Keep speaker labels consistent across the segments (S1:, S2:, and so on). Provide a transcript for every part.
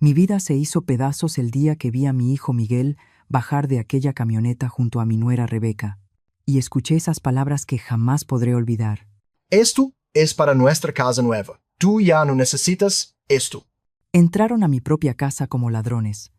S1: Mi vida se hizo pedazos el día que vi a mi hijo Miguel bajar de aquella camioneta junto a mi nuera Rebeca, y escuché esas palabras que jamás podré olvidar.
S2: Esto es para nuestra casa nueva. Tú ya no necesitas esto.
S1: Entraron a mi propia casa como ladrones,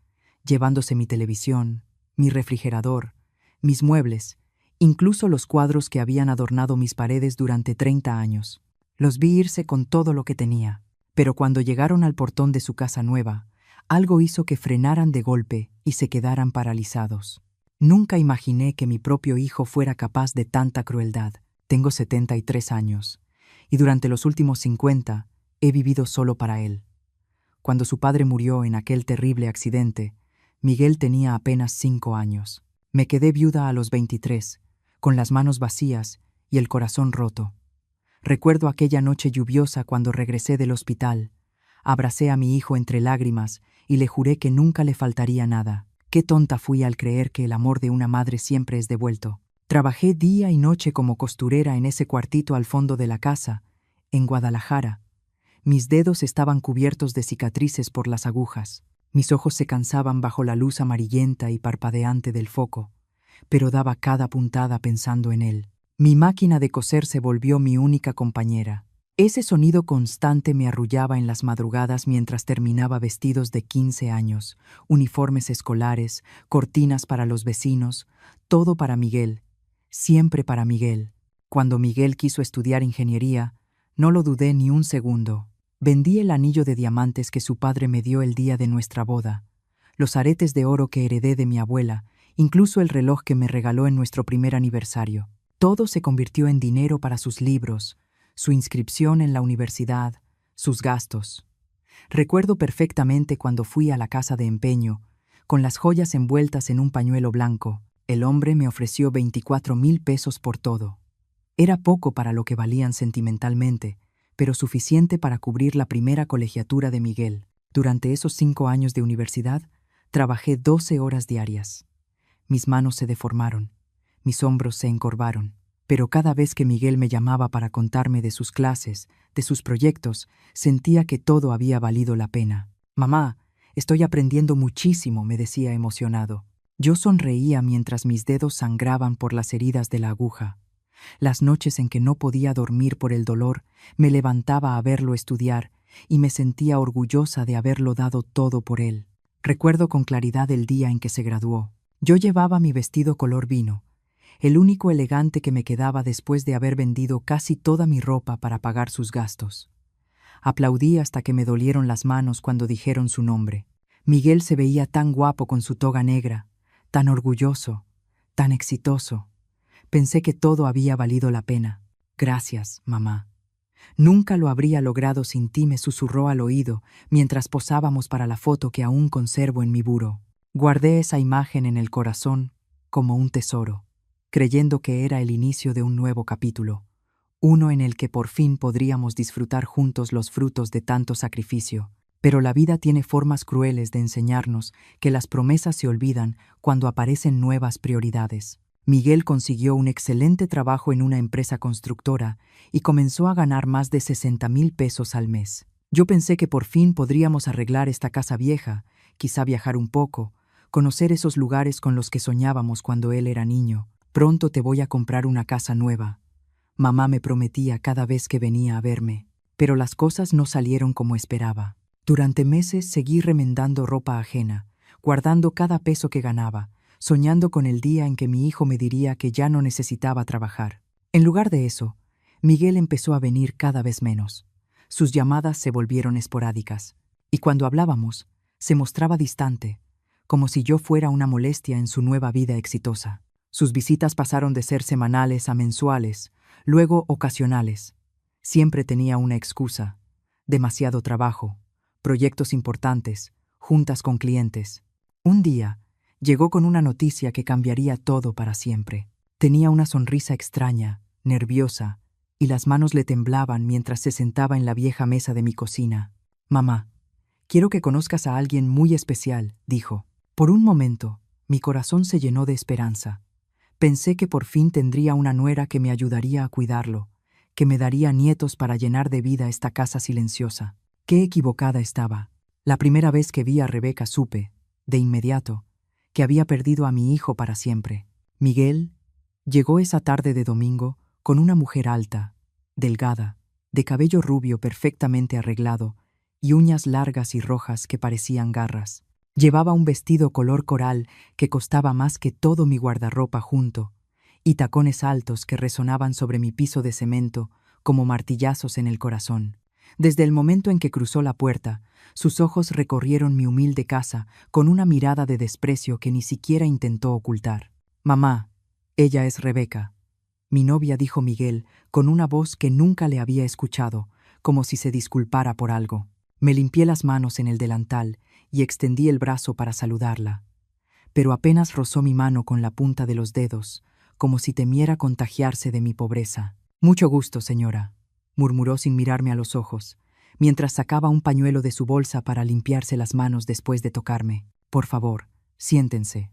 S1: llevándose mi televisión, mi refrigerador, mis muebles, incluso los cuadros que habían adornado mis paredes durante 30 años. Los vi irse con todo lo que tenía, pero cuando llegaron al portón de su casa nueva, algo hizo que frenaran de golpe y se quedaran paralizados. Nunca imaginé que mi propio hijo fuera capaz de tanta crueldad. Tengo 73 años, y durante los últimos 50 he vivido solo para él. Cuando su padre murió en aquel terrible accidente, Miguel tenía apenas 5 años. Me quedé viuda a los 23, con las manos vacías y el corazón roto. Recuerdo aquella noche lluviosa cuando regresé del hospital. Abracé a mi hijo entre lágrimas y le juré que nunca le faltaría nada. Qué tonta fui al creer que el amor de una madre siempre es devuelto. Trabajé día y noche como costurera en ese cuartito al fondo de la casa, en Guadalajara. Mis dedos estaban cubiertos de cicatrices por las agujas. Mis ojos se cansaban bajo la luz amarillenta y parpadeante del foco, pero daba cada puntada pensando en él. Mi máquina de coser se volvió mi única compañera. Ese sonido constante me arrullaba en las madrugadas mientras terminaba vestidos de 15 años, uniformes escolares, cortinas para los vecinos, todo para Miguel, siempre para Miguel. Cuando Miguel quiso estudiar ingeniería, no lo dudé ni un segundo. Vendí el anillo de diamantes que su padre me dio el día de nuestra boda, los aretes de oro que heredé de mi abuela, incluso el reloj que me regaló en nuestro primer aniversario. Todo se convirtió en dinero para sus libros, su inscripción en la universidad, sus gastos. Recuerdo perfectamente cuando fui a la casa de empeño, con las joyas envueltas en un pañuelo blanco. El hombre me ofreció 24,000 pesos por todo. Era poco para lo que valían sentimentalmente, pero suficiente para cubrir la primera colegiatura de Miguel. Durante esos 5 años de universidad, trabajé 12 horas diarias. Mis manos se deformaron, mis hombros se encorvaron, pero cada vez que Miguel me llamaba para contarme de sus clases, de sus proyectos, sentía que todo había valido la pena. «Mamá, estoy aprendiendo muchísimo», me decía emocionado. Yo sonreía mientras mis dedos sangraban por las heridas de la aguja. Las noches en que no podía dormir por el dolor, me levantaba a verlo estudiar y me sentía orgullosa de haberlo dado todo por él. Recuerdo con claridad el día en que se graduó. Yo llevaba mi vestido color vino, el único elegante que me quedaba después de haber vendido casi toda mi ropa para pagar sus gastos. Aplaudí hasta que me dolieron las manos cuando dijeron su nombre. Miguel se veía tan guapo con su toga negra, tan orgulloso, tan exitoso. Pensé que todo había valido la pena. «Gracias, mamá. Nunca lo habría logrado sin ti», me susurró al oído mientras posábamos para la foto que aún conservo en mi buró. Guardé esa imagen en el corazón como un tesoro, creyendo que era el inicio de un nuevo capítulo, uno en el que por fin podríamos disfrutar juntos los frutos de tanto sacrificio. Pero la vida tiene formas crueles de enseñarnos que las promesas se olvidan cuando aparecen nuevas prioridades. Miguel consiguió un excelente trabajo en una empresa constructora y comenzó a ganar más de 60,000 pesos al mes. Yo pensé que por fin podríamos arreglar esta casa vieja, quizá viajar un poco, conocer esos lugares con los que soñábamos cuando él era niño. «Pronto te voy a comprar una casa nueva», mamá me prometía cada vez que venía a verme. Pero las cosas no salieron como esperaba. Durante meses seguí remendando ropa ajena, guardando cada peso que ganaba, soñando con el día en que mi hijo me diría que ya no necesitaba trabajar. En lugar de eso, Miguel empezó a venir cada vez menos. Sus llamadas se volvieron esporádicas, y cuando hablábamos, se mostraba distante, como si yo fuera una molestia en su nueva vida exitosa. Sus visitas pasaron de ser semanales a mensuales, luego ocasionales. Siempre tenía una excusa: demasiado trabajo, proyectos importantes, juntas con clientes. Un día, llegó con una noticia que cambiaría todo para siempre. Tenía una sonrisa extraña, nerviosa, y las manos le temblaban mientras se sentaba en la vieja mesa de mi cocina. «Mamá, quiero que conozcas a alguien muy especial», dijo. Por un momento, mi corazón se llenó de esperanza. Pensé que por fin tendría una nuera que me ayudaría a cuidarlo, que me daría nietos para llenar de vida esta casa silenciosa. Qué equivocada estaba. La primera vez que vi a Rebeca supe, de inmediato, que había perdido a mi hijo para siempre. Miguel llegó esa tarde de domingo con una mujer alta, delgada, de cabello rubio perfectamente arreglado y uñas largas y rojas que parecían garras. Llevaba un vestido color coral que costaba más que todo mi guardarropa junto, y tacones altos que resonaban sobre mi piso de cemento como martillazos en el corazón. Desde el momento en que cruzó la puerta, sus ojos recorrieron mi humilde casa con una mirada de desprecio que ni siquiera intentó ocultar. «Mamá, ella es Rebeca», mi novia, dijo Miguel, con una voz que nunca le había escuchado, como si se disculpara por algo. Me limpié las manos en el delantal y extendí el brazo para saludarla. Pero apenas rozó mi mano con la punta de los dedos, como si temiera contagiarse de mi pobreza. «Mucho gusto, señora», murmuró sin mirarme a los ojos, mientras sacaba un pañuelo de su bolsa para limpiarse las manos después de tocarme. «Por favor, siéntense.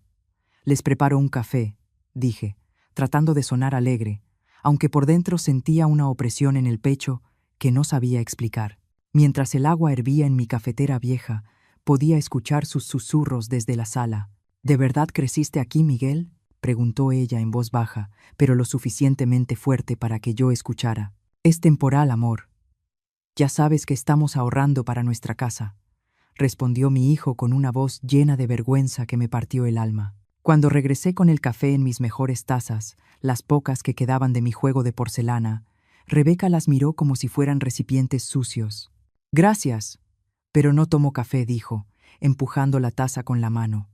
S1: Les preparo un café», dije, tratando de sonar alegre, aunque por dentro sentía una opresión en el pecho que no sabía explicar. Mientras el agua hervía en mi cafetera vieja, podía escuchar sus susurros desde la sala. «¿De verdad creciste aquí, Miguel?», preguntó ella en voz baja, pero lo suficientemente fuerte para que yo escuchara. «Es temporal, amor. Ya sabes que estamos ahorrando para nuestra casa», respondió mi hijo con una voz llena de vergüenza que me partió el alma. Cuando regresé con el café en mis mejores tazas, las pocas que quedaban de mi juego de porcelana, Rebeca las miró como si fueran recipientes sucios. «Gracias, pero no tomo café», dijo, empujando la taza con la mano.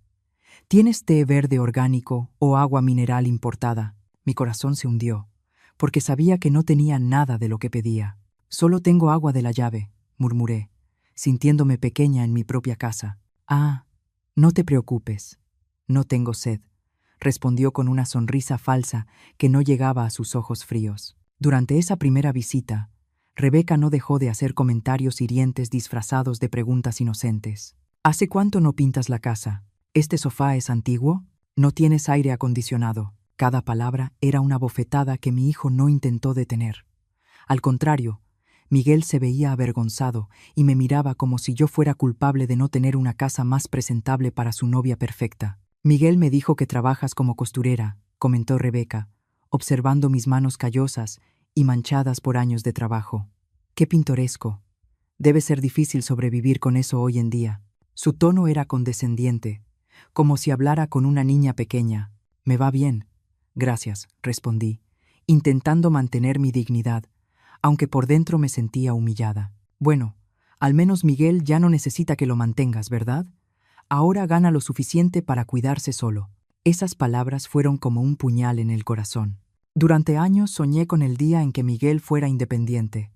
S1: «¿Tienes té verde orgánico o agua mineral importada?». Mi corazón se hundió, porque sabía que no tenía nada de lo que pedía. «Solo tengo agua de la llave», murmuré, sintiéndome pequeña en mi propia casa. «Ah, no te preocupes. No tengo sed», respondió con una sonrisa falsa que no llegaba a sus ojos fríos. Durante esa primera visita, Rebeca no dejó de hacer comentarios hirientes disfrazados de preguntas inocentes. «¿Hace cuánto no pintas la casa? ¿Este sofá es antiguo? ¿No tienes aire acondicionado?». Cada palabra era una bofetada que mi hijo no intentó detener. Al contrario, Miguel se veía avergonzado y me miraba como si yo fuera culpable de no tener una casa más presentable para su novia perfecta. «Miguel me dijo que trabajas como costurera», comentó Rebeca, observando mis manos callosas y manchadas por años de trabajo. «Qué pintoresco. Debe ser difícil sobrevivir con eso hoy en día». Su tono era condescendiente, como si hablara con una niña pequeña. «Me va bien. Gracias», respondí, intentando mantener mi dignidad, aunque por dentro me sentía humillada. «Bueno, al menos Miguel ya no necesita que lo mantengas, ¿verdad? Ahora gana lo suficiente para cuidarse solo». Esas palabras fueron como un puñal en el corazón. Durante años soñé con el día en que Miguel fuera independiente,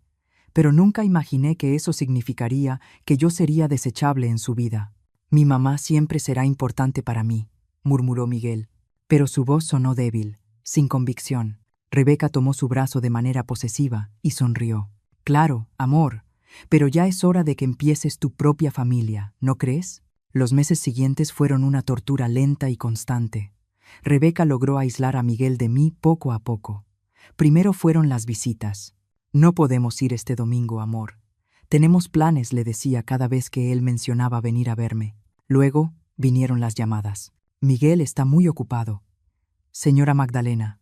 S1: pero nunca imaginé que eso significaría que yo sería desechable en su vida. «Mi mamá siempre será importante para mí», murmuró Miguel, pero su voz sonó débil, sin convicción. Rebeca tomó su brazo de manera posesiva y sonrió. «Claro, amor, pero ya es hora de que empieces tu propia familia, ¿no crees?». Los meses siguientes fueron una tortura lenta y constante. Rebeca logró aislar a Miguel de mí poco a poco. Primero fueron las visitas. «No podemos ir este domingo, amor. Tenemos planes», le decía cada vez que él mencionaba venir a verme. Luego vinieron las llamadas. «Miguel está muy ocupado. Señora Magdalena».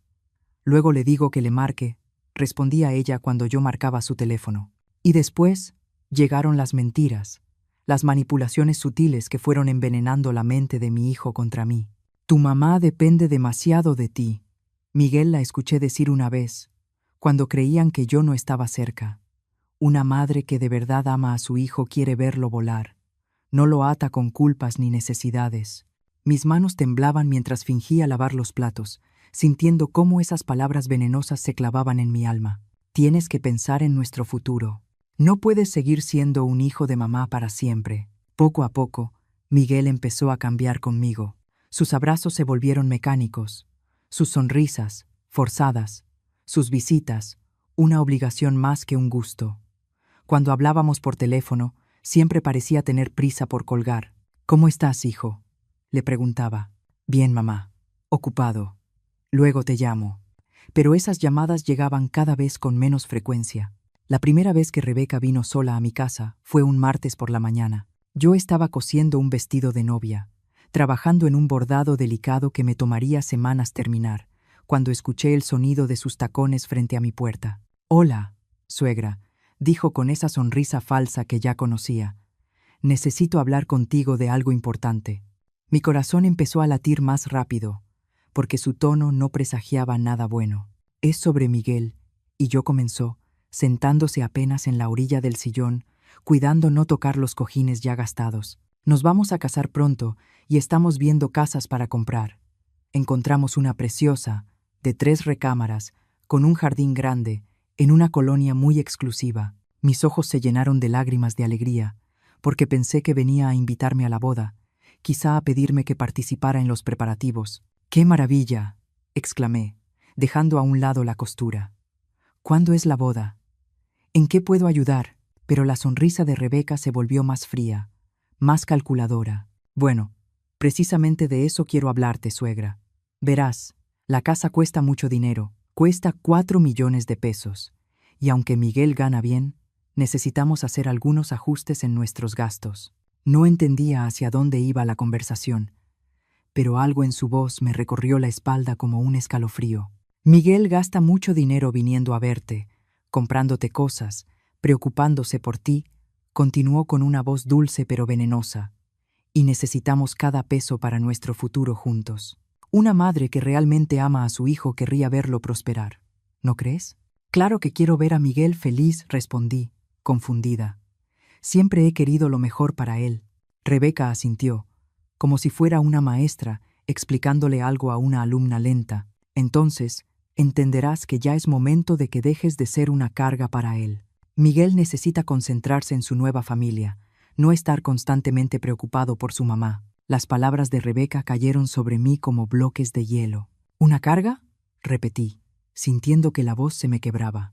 S1: «Luego le digo que le marque», respondía ella cuando yo marcaba su teléfono. Y después llegaron las mentiras, las manipulaciones sutiles que fueron envenenando la mente de mi hijo contra mí. «Tu mamá depende demasiado de ti», Miguel la escuché decir una vez, cuando creían que yo no estaba cerca. Una madre que de verdad ama a su hijo quiere verlo volar. No lo ata con culpas ni necesidades. Mis manos temblaban mientras fingía lavar los platos, sintiendo cómo esas palabras venenosas se clavaban en mi alma. «Tienes que pensar en nuestro futuro. No puedes seguir siendo un hijo de mamá para siempre». Poco a poco, Miguel empezó a cambiar conmigo. Sus abrazos se volvieron mecánicos, sus sonrisas, forzadas, sus visitas, una obligación más que un gusto. Cuando hablábamos por teléfono, siempre parecía tener prisa por colgar. «¿Cómo estás, hijo?», le preguntaba. «Bien, mamá. Ocupado. Luego te llamo». Pero esas llamadas llegaban cada vez con menos frecuencia. La primera vez que Rebeca vino sola a mi casa fue un martes por la mañana. Yo estaba cosiendo un vestido de novia, trabajando en un bordado delicado que me tomaría semanas terminar, cuando escuché el sonido de sus tacones frente a mi puerta. «Hola, suegra», dijo con esa sonrisa falsa que ya conocía. «Necesito hablar contigo de algo importante». Mi corazón empezó a latir más rápido, porque su tono no presagiaba nada bueno. «Es sobre Miguel», y yo comenzó, sentándose apenas en la orilla del sillón, cuidando no tocar los cojines ya gastados. «Nos vamos a casar pronto y estamos viendo casas para comprar. Encontramos una preciosa, de 3 recámaras, con un jardín grande, en una colonia muy exclusiva». Mis ojos se llenaron de lágrimas de alegría, porque pensé que venía a invitarme a la boda, quizá a pedirme que participara en los preparativos. «¡Qué maravilla!», exclamé, dejando a un lado la costura. «¿Cuándo es la boda? ¿En qué puedo ayudar?». Pero la sonrisa de Rebeca se volvió más fría, más calculadora. «Bueno, precisamente de eso quiero hablarte, suegra. Verás, la casa cuesta mucho dinero, cuesta 4 millones de pesos, y aunque Miguel gana bien, necesitamos hacer algunos ajustes en nuestros gastos». No entendía hacia dónde iba la conversación, pero algo en su voz me recorrió la espalda como un escalofrío. «Miguel gasta mucho dinero viniendo a verte, comprándote cosas, preocupándose por ti», continuó con una voz dulce pero venenosa, «y necesitamos cada peso para nuestro futuro juntos. Una madre que realmente ama a su hijo querría verlo prosperar, ¿no crees?». «Claro que quiero ver a Miguel feliz», respondí, confundida. «Siempre he querido lo mejor para él». Rebeca asintió, como si fuera una maestra explicándole algo a una alumna lenta. «Entonces, entenderás que ya es momento de que dejes de ser una carga para él. Miguel necesita concentrarse en su nueva familia, no estar constantemente preocupado por su mamá». Las palabras de Rebeca cayeron sobre mí como bloques de hielo. «¿Una carga?», repetí, sintiendo que la voz se me quebraba.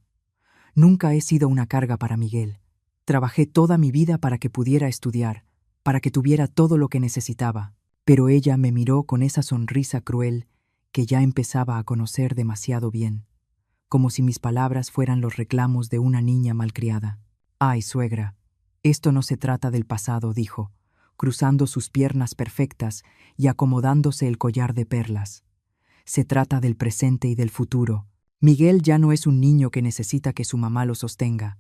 S1: «Nunca he sido una carga para Miguel. Trabajé toda mi vida para que pudiera estudiar, para que tuviera todo lo que necesitaba». Pero ella me miró con esa sonrisa cruel que ya empezaba a conocer demasiado bien, como si mis palabras fueran los reclamos de una niña malcriada. «Ay, suegra, esto no se trata del pasado», dijo, cruzando sus piernas perfectas y acomodándose el collar de perlas. «Se trata del presente y del futuro. Miguel ya no es un niño que necesita que su mamá lo sostenga.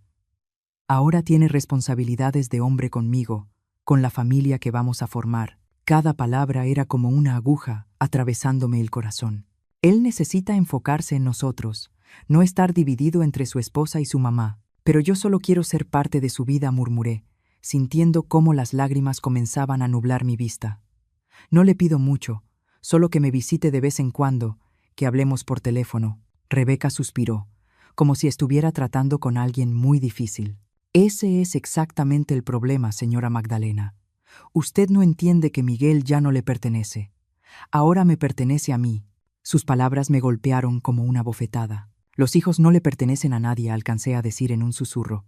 S1: Ahora tiene responsabilidades de hombre conmigo, con la familia que vamos a formar». Cada palabra era como una aguja atravesándome el corazón. «Él necesita enfocarse en nosotros, no estar dividido entre su esposa y su mamá. Pero yo solo quiero ser parte de su vida», murmuré, sintiendo cómo las lágrimas comenzaban a nublar mi vista. «No le pido mucho, solo que me visite de vez en cuando, que hablemos por teléfono». Rebeca suspiró, como si estuviera tratando con alguien muy difícil. «Ese es exactamente el problema, señora Magdalena. Usted no entiende que Miguel ya no le pertenece. Ahora me pertenece a mí». Sus palabras me golpearon como una bofetada. «Los hijos no le pertenecen a nadie», alcancé a decir en un susurro.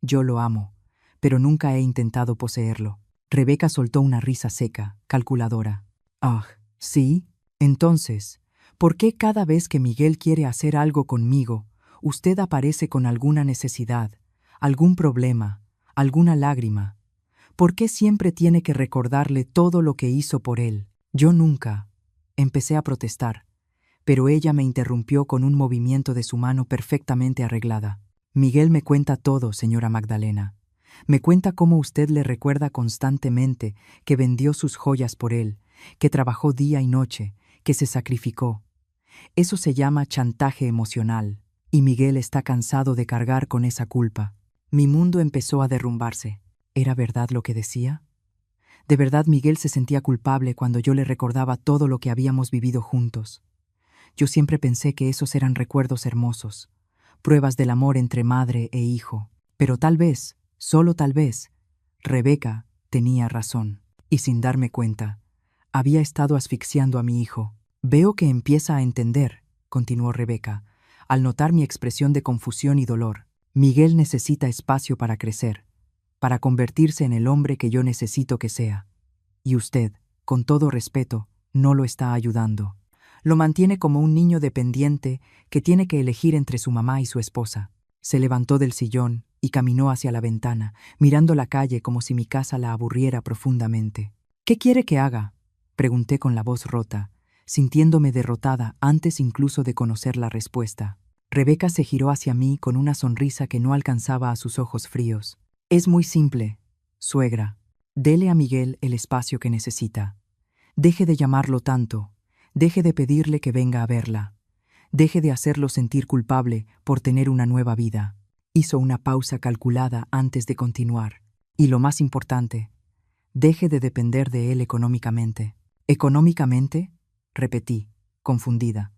S1: «Yo lo amo, pero nunca he intentado poseerlo». Rebeca soltó una risa seca, calculadora. «Ah, ¿sí? Entonces, ¿por qué cada vez que Miguel quiere hacer algo conmigo, usted aparece con alguna necesidad, algún problema, alguna lágrima? ¿Por qué siempre tiene que recordarle todo lo que hizo por él?». «Yo nunca». Empecé a protestar, pero ella me interrumpió con un movimiento de su mano perfectamente arreglada. «Miguel me cuenta todo, señora Magdalena. Me cuenta cómo usted le recuerda constantemente que vendió sus joyas por él, que trabajó día y noche, que se sacrificó. Eso se llama chantaje emocional, y Miguel está cansado de cargar con esa culpa». Mi mundo empezó a derrumbarse. ¿Era verdad lo que decía? ¿De verdad Miguel se sentía culpable cuando yo le recordaba todo lo que habíamos vivido juntos? Yo siempre pensé que esos eran recuerdos hermosos, pruebas del amor entre madre e hijo. Pero tal vez, solo tal vez, Rebeca tenía razón. Y sin darme cuenta, había estado asfixiando a mi hijo. «Veo que empieza a entender», continuó Rebeca, al notar mi expresión de confusión y dolor. «Miguel necesita espacio para crecer, para convertirse en el hombre que yo necesito que sea. Y usted, con todo respeto, no lo está ayudando. Lo mantiene como un niño dependiente que tiene que elegir entre su mamá y su esposa». Se levantó del sillón, y caminó hacia la ventana, mirando la calle como si mi casa la aburriera profundamente. ¿Qué quiere que haga?, pregunté con la voz rota, sintiéndome derrotada antes incluso de conocer la respuesta. Rebeca se giró hacia mí con una sonrisa que no alcanzaba a sus ojos fríos. Es muy simple, suegra. Dele a Miguel el espacio que necesita. Deje de llamarlo tanto. Deje de pedirle que venga a verla. Deje de hacerlo sentir culpable por tener una nueva vida. Hizo una pausa calculada antes de continuar. Y lo más importante, deje de depender de él económicamente. ¿Económicamente?, repetí, confundida.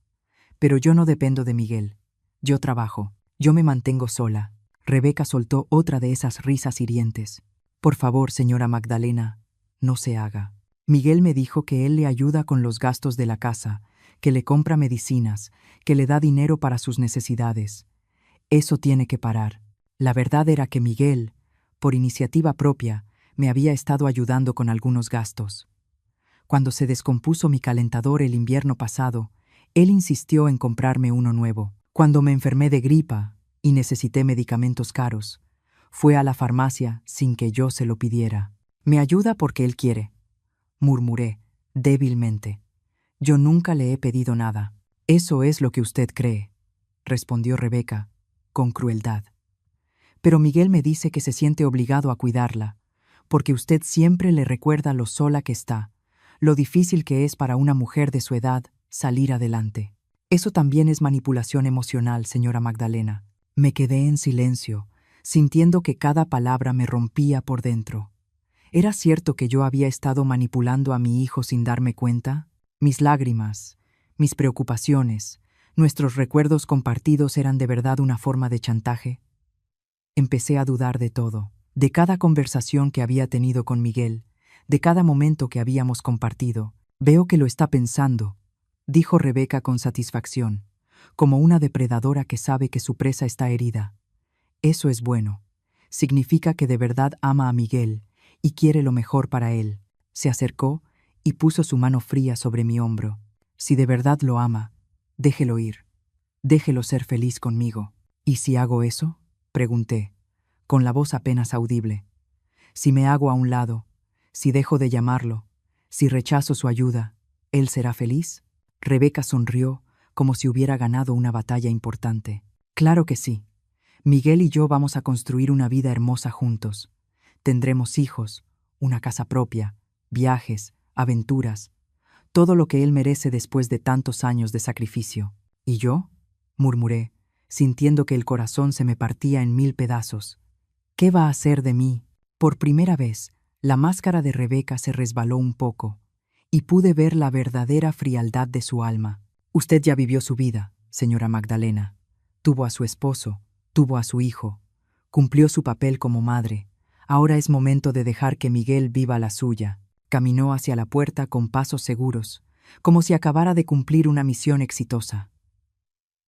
S1: Pero yo no dependo de Miguel. Yo trabajo. Yo me mantengo sola. Rebeca soltó otra de esas risas hirientes. Por favor, señora Magdalena, no se haga. Miguel me dijo que él le ayuda con los gastos de la casa, que le compra medicinas, que le da dinero para sus necesidades. Eso tiene que parar. La verdad era que Miguel, por iniciativa propia, me había estado ayudando con algunos gastos. Cuando se descompuso mi calentador el invierno pasado, él insistió en comprarme uno nuevo. Cuando me enfermé de gripa y necesité medicamentos caros, fue a la farmacia sin que yo se lo pidiera. Me ayuda porque él quiere, murmuré débilmente. Yo nunca le he pedido nada. Eso es lo que usted cree, respondió Rebeca, con crueldad. Pero Miguel me dice que se siente obligado a cuidarla, porque usted siempre le recuerda lo sola que está, lo difícil que es para una mujer de su edad salir adelante. Eso también es manipulación emocional, señora Magdalena. Me quedé en silencio, sintiendo que cada palabra me rompía por dentro. ¿Era cierto que yo había estado manipulando a mi hijo sin darme cuenta? Mis lágrimas, mis preocupaciones, nuestros recuerdos compartidos eran de verdad una forma de chantaje. Empecé a dudar de todo, de cada conversación que había tenido con Miguel, de cada momento que habíamos compartido. Veo que lo está pensando, dijo Rebeca con satisfacción, como una depredadora que sabe que su presa está herida. Eso es bueno. Significa que de verdad ama a Miguel y quiere lo mejor para él. Se acercó y puso su mano fría sobre mi hombro. Si de verdad lo ama, déjelo ir. Déjelo ser feliz conmigo. ¿Y si hago eso?, pregunté, con la voz apenas audible. Si me hago a un lado, si dejo de llamarlo, si rechazo su ayuda, ¿él será feliz? Rebeca sonrió como si hubiera ganado una batalla importante. Claro que sí. Miguel y yo vamos a construir una vida hermosa juntos. Tendremos hijos, una casa propia, viajes, aventuras, todo lo que él merece después de tantos años de sacrificio. ¿Y yo?, murmuré, sintiendo que el corazón se me partía en 1000 pedazos. ¿Qué va a hacer de mí? Por primera vez, la máscara de Rebeca se resbaló un poco, y pude ver la verdadera frialdad de su alma. Usted ya vivió su vida, señora Magdalena. Tuvo a su esposo, tuvo a su hijo, cumplió su papel como madre. Ahora es momento de dejar que Miguel viva la suya. Caminó hacia la puerta con pasos seguros, como si acabara de cumplir una misión exitosa.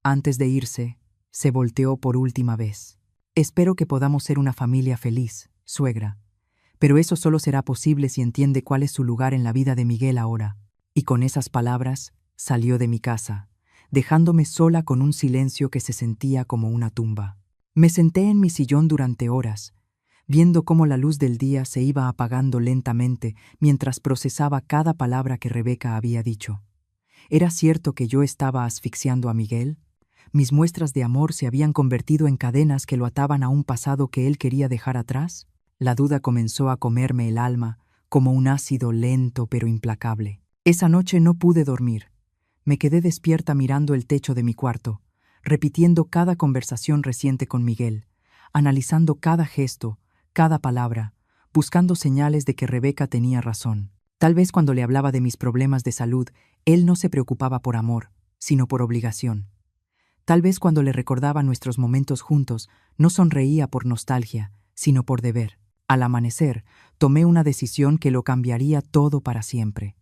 S1: Antes de irse, se volteó por última vez. Espero que podamos ser una familia feliz, suegra. Pero eso solo será posible si entiende cuál es su lugar en la vida de Miguel ahora. Y con esas palabras, salió de mi casa, dejándome sola con un silencio que se sentía como una tumba. Me senté en mi sillón durante horas, viendo cómo la luz del día se iba apagando lentamente mientras procesaba cada palabra que Rebeca había dicho. ¿Era cierto que yo estaba asfixiando a Miguel? ¿Mis muestras de amor se habían convertido en cadenas que lo ataban a un pasado que él quería dejar atrás? La duda comenzó a comerme el alma como un ácido lento pero implacable. Esa noche no pude dormir. Me quedé despierta mirando el techo de mi cuarto, repitiendo cada conversación reciente con Miguel, analizando cada gesto, cada palabra, buscando señales de que Rebeca tenía razón. Tal vez cuando le hablaba de mis problemas de salud, él no se preocupaba por amor, sino por obligación. Tal vez cuando le recordaba nuestros momentos juntos, no sonreía por nostalgia, sino por deber. Al amanecer, tomé una decisión que lo cambiaría todo para siempre.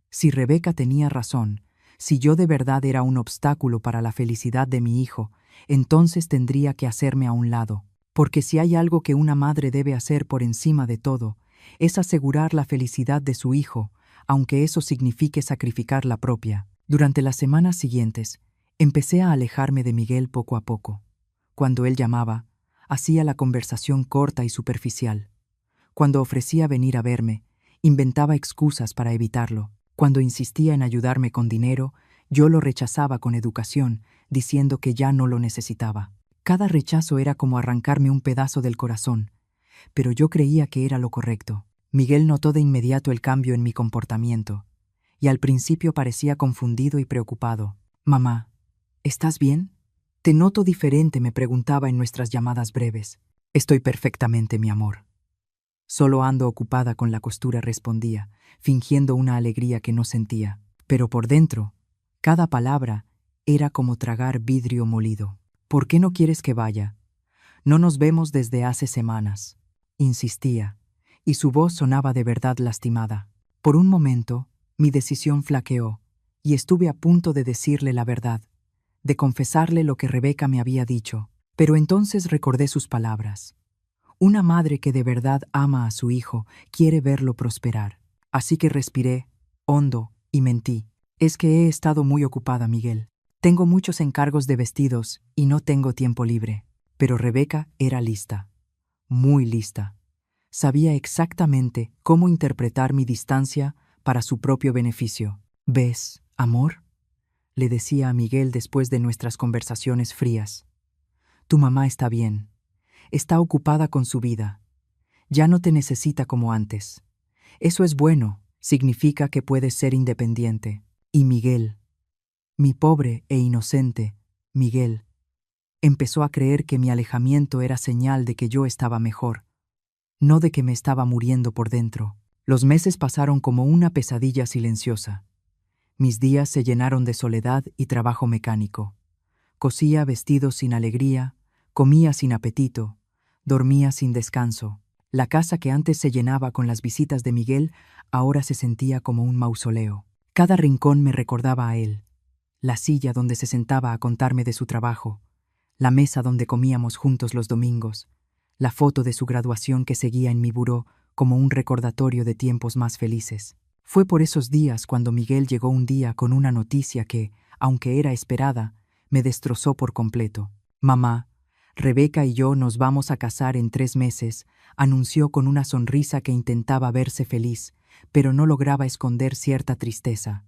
S1: Si Rebeca tenía razón, si yo de verdad era un obstáculo para la felicidad de mi hijo, entonces tendría que hacerme a un lado. Porque si hay algo que una madre debe hacer por encima de todo, es asegurar la felicidad de su hijo, aunque eso signifique sacrificar la propia. Durante las semanas siguientes, empecé a alejarme de Miguel poco a poco. Cuando él llamaba, Hacía la conversación corta y superficial. Cuando ofrecía venir a verme, inventaba excusas para evitarlo. Cuando insistía en ayudarme con dinero, yo lo rechazaba con educación, diciendo que ya no lo necesitaba. Cada rechazo era como arrancarme un pedazo del corazón, pero yo creía que era lo correcto. Miguel notó de inmediato el cambio en mi comportamiento, y al principio parecía confundido y preocupado. «Mamá, ¿estás bien? Te noto diferente», me preguntaba en nuestras llamadas breves. «Estoy perfectamente, mi amor. Solo ando ocupada con la costura», respondía, fingiendo una alegría que no sentía. Pero por dentro, cada palabra era como tragar vidrio molido. «¿Por qué no quieres que vaya? No nos vemos desde hace semanas», insistía, y su voz sonaba de verdad lastimada. Por un momento, mi decisión flaqueó, y estuve a punto de decirle la verdad, de confesarle lo que Rebeca me había dicho. Pero entonces recordé sus palabras. Una madre que de verdad ama a su hijo quiere verlo prosperar. Así que respiré hondo y mentí. «Es que he estado muy ocupada, Miguel. Tengo muchos encargos de vestidos y no tengo tiempo libre». Pero Rebeca era lista, muy lista. Sabía exactamente cómo interpretar mi distancia para su propio beneficio. «¿Ves, amor?», le decía a Miguel después de nuestras conversaciones frías. «Tu mamá está bien. Está ocupada con su vida. Ya no te necesita como antes. Eso es bueno, significa que puedes ser independiente». Y Miguel, mi pobre e inocente Miguel, empezó a creer que mi alejamiento era señal de que yo estaba mejor, no de que me estaba muriendo por dentro. Los meses pasaron como una pesadilla silenciosa. Mis días se llenaron de soledad y trabajo mecánico. Cosía vestidos sin alegría, comía sin apetito, dormía sin descanso. La casa que antes se llenaba con las visitas de Miguel ahora se sentía como un mausoleo. Cada rincón me recordaba a él. La silla donde se sentaba a contarme de su trabajo, la mesa donde comíamos juntos los domingos, la foto de su graduación que seguía en mi buró como un recordatorio de tiempos más felices. Fue por esos días cuando Miguel llegó un día con una noticia que, aunque era esperada, me destrozó por completo. «Mamá, Rebeca y yo nos vamos a casar en 3 meses», anunció con una sonrisa que intentaba verse feliz, pero no lograba esconder cierta tristeza.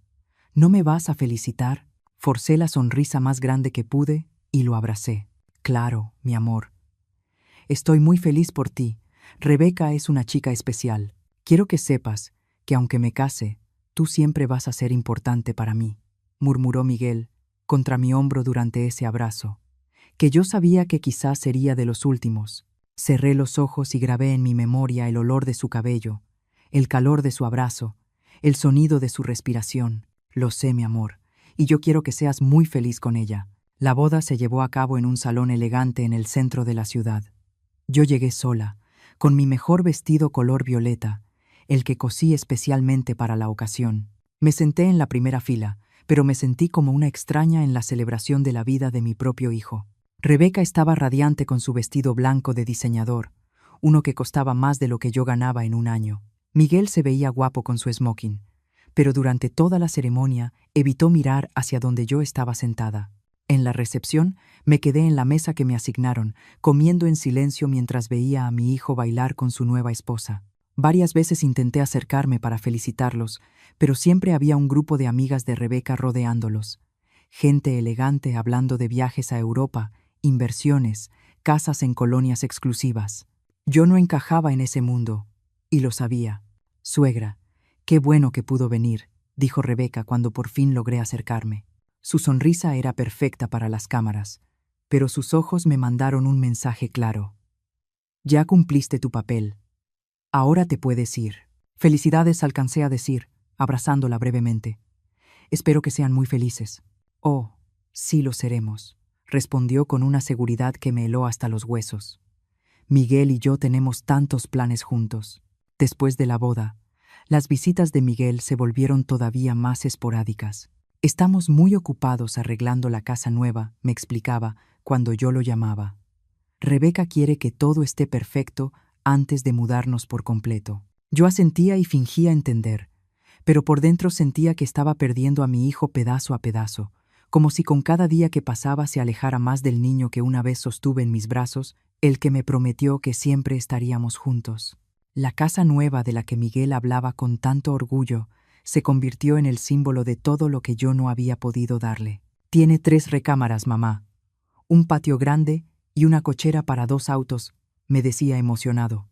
S1: «¿No me vas a felicitar?». Forcé la sonrisa más grande que pude y lo abracé. «Claro, mi amor. Estoy muy feliz por ti. Rebeca es una chica especial. Quiero que sepas que aunque me case, tú siempre vas a ser importante para mí», murmuró Miguel contra mi hombro durante ese abrazo, que yo sabía que quizás sería de los últimos. Cerré los ojos y grabé en mi memoria el olor de su cabello, el calor de su abrazo, el sonido de su respiración. «Lo sé, mi amor, y yo quiero que seas muy feliz con ella». La boda se llevó a cabo en un salón elegante en el centro de la ciudad. Yo llegué sola, con mi mejor vestido color violeta, el que cosí especialmente para la ocasión. Me senté en la primera fila, pero me sentí como una extraña en la celebración de la vida de mi propio hijo. Rebeca estaba radiante con su vestido blanco de diseñador, uno que costaba más de lo que yo ganaba en un año. Miguel se veía guapo con su smoking, pero durante toda la ceremonia evitó mirar hacia donde yo estaba sentada. En la recepción, me quedé en la mesa que me asignaron, comiendo en silencio mientras veía a mi hijo bailar con su nueva esposa. Varias veces intenté acercarme para felicitarlos, pero siempre había un grupo de amigas de Rebeca rodeándolos. Gente elegante hablando de viajes a Europa, inversiones, casas en colonias exclusivas. Yo no encajaba en ese mundo, y lo sabía. «Suegra, qué bueno que pudo venir», dijo Rebeca cuando por fin logré acercarme. Su sonrisa era perfecta para las cámaras, pero sus ojos me mandaron un mensaje claro. «Ya cumpliste tu papel. Ahora te puedes ir». «Felicidades», alcancé a decir, abrazándola brevemente. «Espero que sean muy felices». «Oh, sí lo seremos», respondió con una seguridad que me heló hasta los huesos. «Miguel y yo tenemos tantos planes juntos». Después de la boda, las visitas de Miguel se volvieron todavía más esporádicas. «Estamos muy ocupados arreglando la casa nueva», me explicaba cuando yo lo llamaba. «Rebeca quiere que todo esté perfecto antes de mudarnos por completo». Yo asentía y fingía entender, pero por dentro sentía que estaba perdiendo a mi hijo pedazo a pedazo, como si con cada día que pasaba se alejara más del niño que una vez sostuve en mis brazos el que me prometió que siempre estaríamos juntos. La casa nueva de la que Miguel hablaba con tanto orgullo se convirtió en el símbolo de todo lo que yo no había podido darle. Tiene 3 recámaras, mamá, un patio grande y una cochera para 2 autos, me decía emocionado.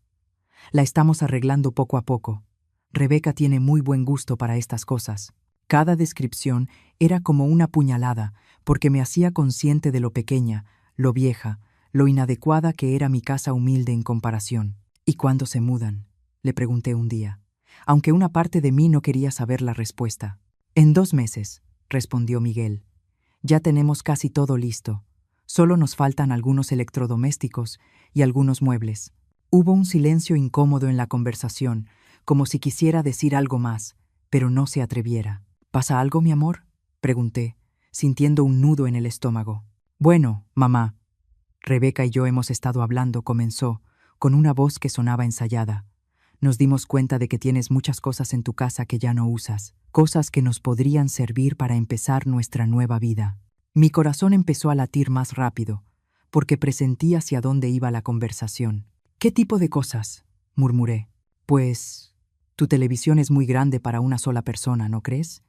S1: La estamos arreglando poco a poco. Rebeca tiene muy buen gusto para estas cosas. Cada descripción era como una puñalada, porque me hacía consciente de lo pequeña, lo vieja, lo inadecuada que era mi casa humilde en comparación. ¿Y cuándo se mudan?, le pregunté un día, aunque una parte de mí no quería saber la respuesta. En 2 meses, respondió Miguel. Ya tenemos casi todo listo. Solo nos faltan algunos electrodomésticos y algunos muebles. Hubo un silencio incómodo en la conversación, como si quisiera decir algo más, pero no se atreviera. ¿Pasa algo, mi amor?, pregunté, sintiendo un nudo en el estómago. Bueno, mamá, Rebeca y yo hemos estado hablando, comenzó, con una voz que sonaba ensayada. Nos dimos cuenta de que tienes muchas cosas en tu casa que ya no usas, cosas que nos podrían servir para empezar nuestra nueva vida. Mi corazón empezó a latir más rápido, porque presentí hacia dónde iba la conversación. ¿Qué tipo de cosas?, murmuré. Pues, tu televisión es muy grande para una sola persona, ¿no crees?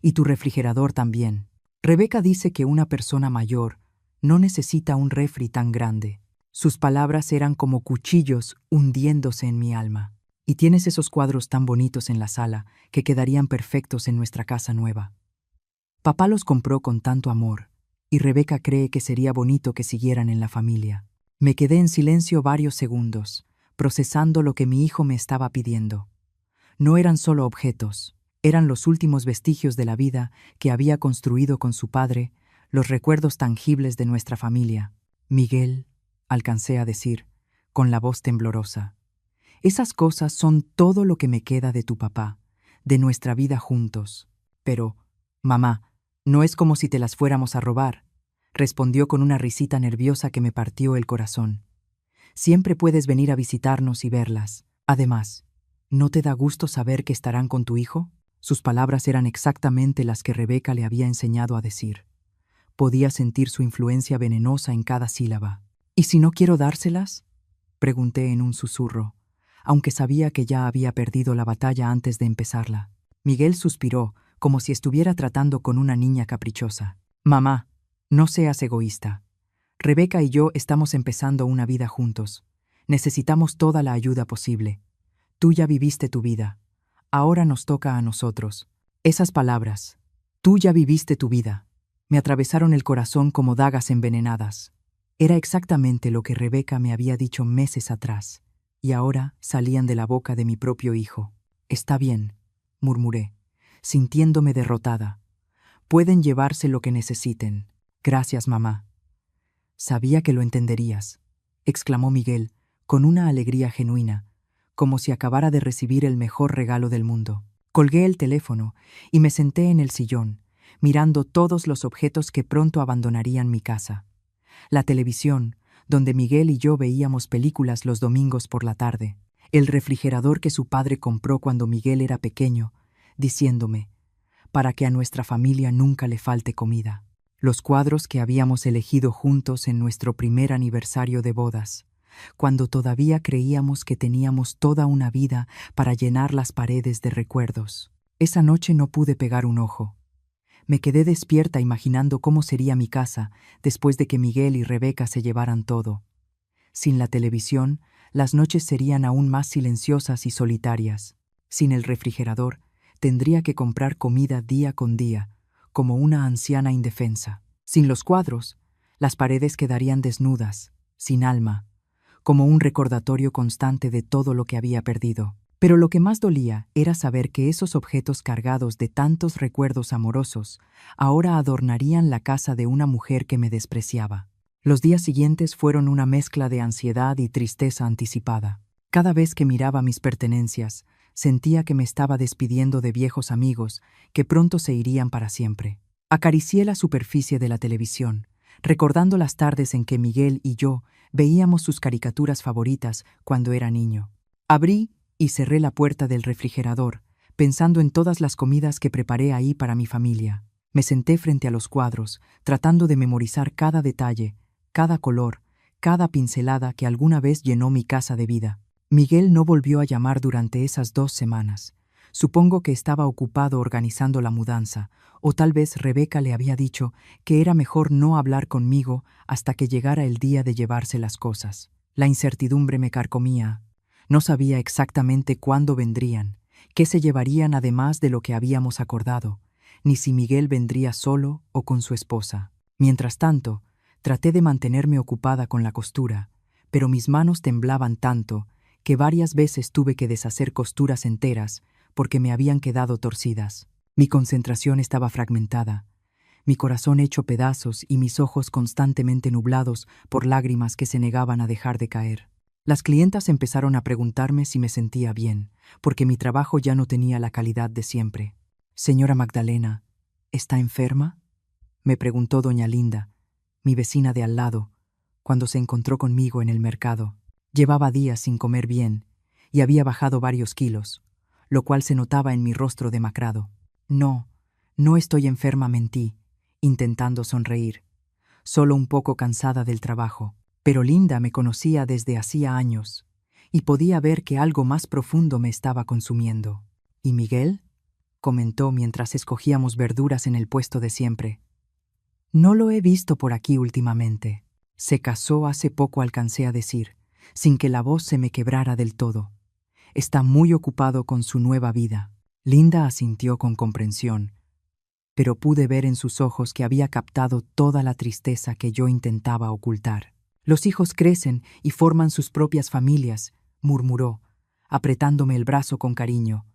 S1: Y tu refrigerador también. Rebeca dice que una persona mayor no necesita un refri tan grande. Sus palabras eran como cuchillos hundiéndose en mi alma. Y tienes esos cuadros tan bonitos en la sala que quedarían perfectos en nuestra casa nueva. Papá los compró con tanto amor, y Rebeca cree que sería bonito que siguieran en la familia. Me quedé en silencio varios segundos, procesando lo que mi hijo me estaba pidiendo. No eran solo objetos, eran los últimos vestigios de la vida que había construido con su padre, los recuerdos tangibles de nuestra familia. Miguel, alcancé a decir, con la voz temblorosa. Esas cosas son todo lo que me queda de tu papá, de nuestra vida juntos. Pero, mamá, no es como si te las fuéramos a robar, respondió con una risita nerviosa que me partió el corazón. Siempre puedes venir a visitarnos y verlas. Además, ¿no te da gusto saber que estarán con tu hijo? Sus palabras eran exactamente las que Rebeca le había enseñado a decir. Podía sentir su influencia venenosa en cada sílaba. ¿Y si no quiero dárselas?, pregunté en un susurro, aunque sabía que ya había perdido la batalla antes de empezarla. Miguel suspiró, como si estuviera tratando con una niña caprichosa. Mamá, no seas egoísta. Rebeca y yo estamos empezando una vida juntos. Necesitamos toda la ayuda posible. Tú ya viviste tu vida. Ahora nos toca a nosotros. Esas palabras, tú ya viviste tu vida, me atravesaron el corazón como dagas envenenadas. Era exactamente lo que Rebeca me había dicho meses atrás, y ahora salían de la boca de mi propio hijo. Está bien, murmuré, sintiéndome derrotada. Pueden llevarse lo que necesiten. Gracias, mamá. Sabía que lo entenderías, exclamó Miguel, con una alegría genuina, como si acabara de recibir el mejor regalo del mundo. Colgué el teléfono y me senté en el sillón, mirando todos los objetos que pronto abandonarían mi casa. La televisión, donde Miguel y yo veíamos películas los domingos por la tarde. El refrigerador que su padre compró cuando Miguel era pequeño, diciéndome, para que a nuestra familia nunca le falte comida. Los cuadros que habíamos elegido juntos en nuestro primer aniversario de bodas, cuando todavía creíamos que teníamos toda una vida para llenar las paredes de recuerdos. Esa noche no pude pegar un ojo. Me quedé despierta imaginando cómo sería mi casa después de que Miguel y Rebeca se llevaran todo. Sin la televisión, las noches serían aún más silenciosas y solitarias. Sin el refrigerador, tendría que comprar comida día con día, como una anciana indefensa. Sin los cuadros, las paredes quedarían desnudas, sin alma, como un recordatorio constante de todo lo que había perdido. Pero lo que más dolía era saber que esos objetos cargados de tantos recuerdos amorosos ahora adornarían la casa de una mujer que me despreciaba. Los días siguientes fueron una mezcla de ansiedad y tristeza anticipada. Cada vez que miraba mis pertenencias, sentía que me estaba despidiendo de viejos amigos que pronto se irían para siempre. Acaricié la superficie de la televisión, recordando las tardes en que Miguel y yo veíamos sus caricaturas favoritas cuando era niño. Abrí y cerré la puerta del refrigerador, pensando en todas las comidas que preparé ahí para mi familia. Me senté frente a los cuadros, tratando de memorizar cada detalle, cada color, cada pincelada que alguna vez llenó mi casa de vida. Miguel no volvió a llamar durante esas 2 semanas. Supongo que estaba ocupado organizando la mudanza, o tal vez Rebeca le había dicho que era mejor no hablar conmigo hasta que llegara el día de llevarse las cosas. La incertidumbre me carcomía. No sabía exactamente cuándo vendrían, qué se llevarían además de lo que habíamos acordado, ni si Miguel vendría solo o con su esposa. Mientras tanto, traté de mantenerme ocupada con la costura, pero mis manos temblaban tanto que varias veces tuve que deshacer costuras enteras porque me habían quedado torcidas. Mi concentración estaba fragmentada, mi corazón hecho pedazos y mis ojos constantemente nublados por lágrimas que se negaban a dejar de caer. Las clientas empezaron a preguntarme si me sentía bien, porque mi trabajo ya no tenía la calidad de siempre. «Señora Magdalena, ¿está enferma?», me preguntó doña Linda, mi vecina de al lado, cuando se encontró conmigo en el mercado. Llevaba días sin comer bien y había bajado varios kilos, lo cual se notaba en mi rostro demacrado. «No, no estoy enferma», mentí, intentando sonreír. «Solo un poco cansada del trabajo». Pero Linda me conocía desde hacía años y podía ver que algo más profundo me estaba consumiendo. «¿Y Miguel?», comentó mientras escogíamos verduras en el puesto de siempre. «No lo he visto por aquí últimamente. Se casó hace poco», alcancé a decir, sin que la voz se me quebrara del todo. «Está muy ocupado con su nueva vida». Linda asintió con comprensión, pero pude ver en sus ojos que había captado toda la tristeza que yo intentaba ocultar. «Los hijos crecen y forman sus propias familias», murmuró, apretándome el brazo con cariño.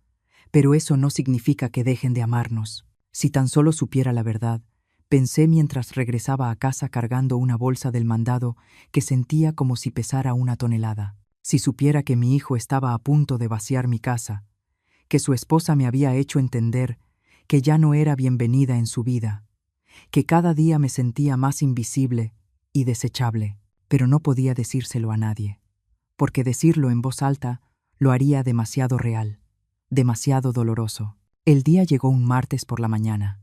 S1: «Pero eso no significa que dejen de amarnos. Si tan solo supiera la verdad», pensé mientras regresaba a casa cargando una bolsa del mandado que sentía como si pesara 1 tonelada. Si supiera que mi hijo estaba a punto de vaciar mi casa, que su esposa me había hecho entender que ya no era bienvenida en su vida, que cada día me sentía más invisible y desechable. Pero no podía decírselo a nadie, porque decirlo en voz alta lo haría demasiado real, demasiado doloroso. El día llegó un martes por la mañana.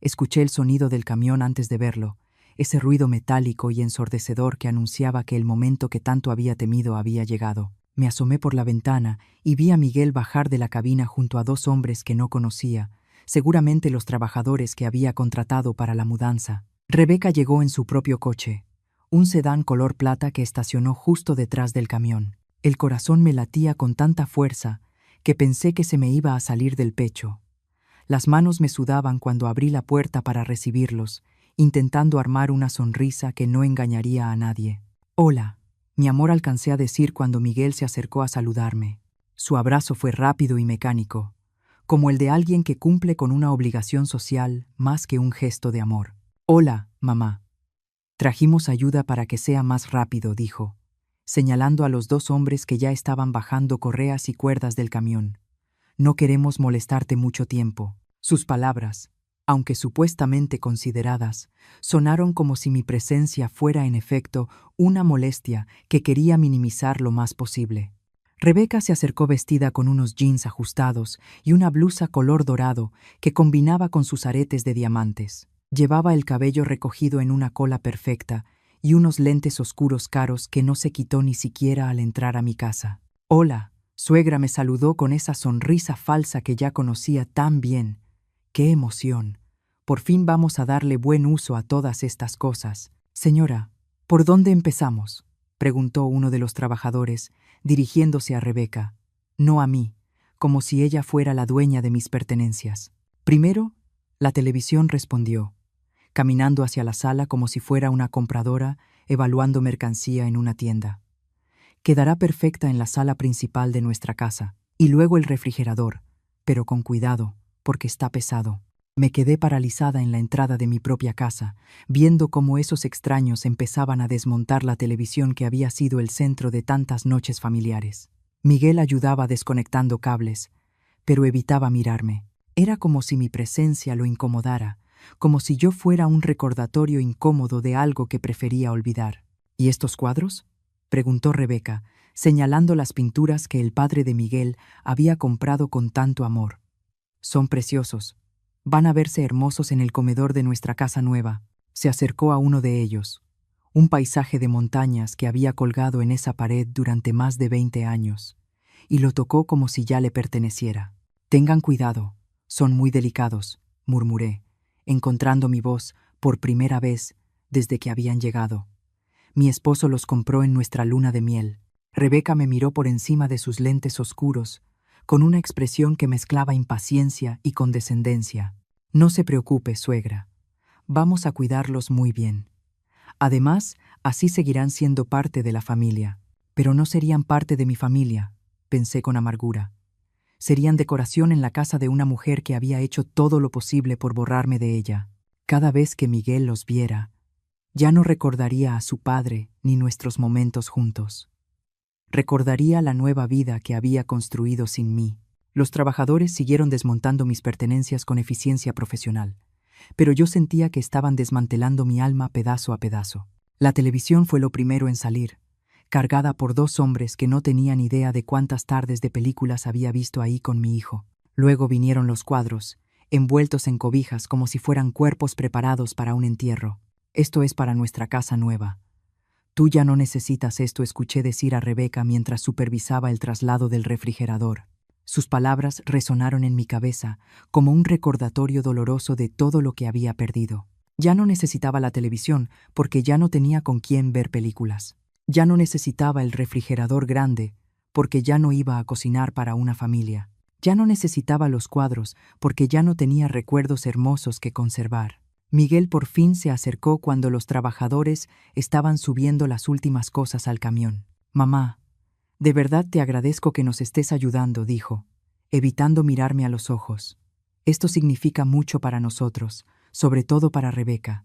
S1: Escuché el sonido del camión antes de verlo, ese ruido metálico y ensordecedor que anunciaba que el momento que tanto había temido había llegado. Me asomé por la ventana y vi a Miguel bajar de la cabina junto a 2 hombres que no conocía, seguramente los trabajadores que había contratado para la mudanza. Rebeca llegó en su propio coche, un sedán color plata que estacionó justo detrás del camión. El corazón me latía con tanta fuerza que pensé que se me iba a salir del pecho. Las manos me sudaban cuando abrí la puerta para recibirlos, intentando armar una sonrisa que no engañaría a nadie. «Hola, mi amor», alcancé a decir cuando Miguel se acercó a saludarme. Su abrazo fue rápido y mecánico, como el de alguien que cumple con una obligación social más que un gesto de amor. «Hola, mamá. Trajimos ayuda para que sea más rápido», dijo, señalando a los 2 hombres que ya estaban bajando correas y cuerdas del camión. «No queremos molestarte mucho tiempo». Sus palabras, aunque supuestamente consideradas, sonaron como si mi presencia fuera en efecto una molestia que quería minimizar lo más posible. Rebeca se acercó vestida con unos jeans ajustados y una blusa color dorado que combinaba con sus aretes de diamantes. Llevaba el cabello recogido en una cola perfecta y unos lentes oscuros caros que no se quitó ni siquiera al entrar a mi casa. «Hola», suegra, me saludó con esa sonrisa falsa que ya conocía tan bien. ¡Qué emoción! Por fin vamos a darle buen uso a todas estas cosas. «Señora, ¿por dónde empezamos?», preguntó uno de los trabajadores, dirigiéndose a Rebeca, no a mí, como si ella fuera la dueña de mis pertenencias. «Primero, la televisión», respondió, caminando hacia la sala como si fuera una compradora evaluando mercancía en una tienda. «Quedará perfecta en la sala principal de nuestra casa. Y luego el refrigerador, pero con cuidado, porque está pesado». Me quedé paralizada en la entrada de mi propia casa, viendo cómo esos extraños empezaban a desmontar la televisión que había sido el centro de tantas noches familiares. Miguel ayudaba desconectando cables, pero evitaba mirarme. Era como si mi presencia lo incomodara, como si yo fuera un recordatorio incómodo de algo que prefería olvidar. «¿Y estos cuadros?», preguntó Rebeca, señalando las pinturas que el padre de Miguel había comprado con tanto amor. «Son preciosos. Van a verse hermosos en el comedor de nuestra casa nueva». Se acercó a uno de ellos, un paisaje de montañas que había colgado en esa pared durante más de 20 años, y lo tocó como si ya le perteneciera. «Tengan cuidado, son muy delicados», murmuré, encontrando mi voz por primera vez desde que habían llegado. «Mi esposo los compró en nuestra luna de miel». Rebeca me miró por encima de sus lentes oscuros, con una expresión que mezclaba impaciencia y condescendencia. «No se preocupe, suegra. Vamos a cuidarlos muy bien. Además, así seguirán siendo parte de la familia». «Pero no serían parte de mi familia», pensé con amargura. «Serían decoración en la casa de una mujer que había hecho todo lo posible por borrarme de ella». Cada vez que Miguel los viera, ya no recordaría a su padre ni nuestros momentos juntos. Recordaría la nueva vida que había construido sin mí. Los trabajadores siguieron desmontando mis pertenencias con eficiencia profesional, pero yo sentía que estaban desmantelando mi alma pedazo a pedazo. La televisión fue lo primero en salir, cargada por dos hombres que no tenían idea de cuántas tardes de películas había visto ahí con mi hijo. Luego vinieron los cuadros, envueltos en cobijas como si fueran cuerpos preparados para un entierro. «Esto es para nuestra casa nueva. Tú ya no necesitas esto», escuché decir a Rebeca mientras supervisaba el traslado del refrigerador. Sus palabras resonaron en mi cabeza como un recordatorio doloroso de todo lo que había perdido. Ya no necesitaba la televisión porque ya no tenía con quién ver películas. Ya no necesitaba el refrigerador grande porque ya no iba a cocinar para una familia. Ya no necesitaba los cuadros porque ya no tenía recuerdos hermosos que conservar. Miguel por fin se acercó cuando los trabajadores estaban subiendo las últimas cosas al camión. «Mamá, de verdad te agradezco que nos estés ayudando», dijo, evitando mirarme a los ojos. «Esto significa mucho para nosotros, sobre todo para Rebeca.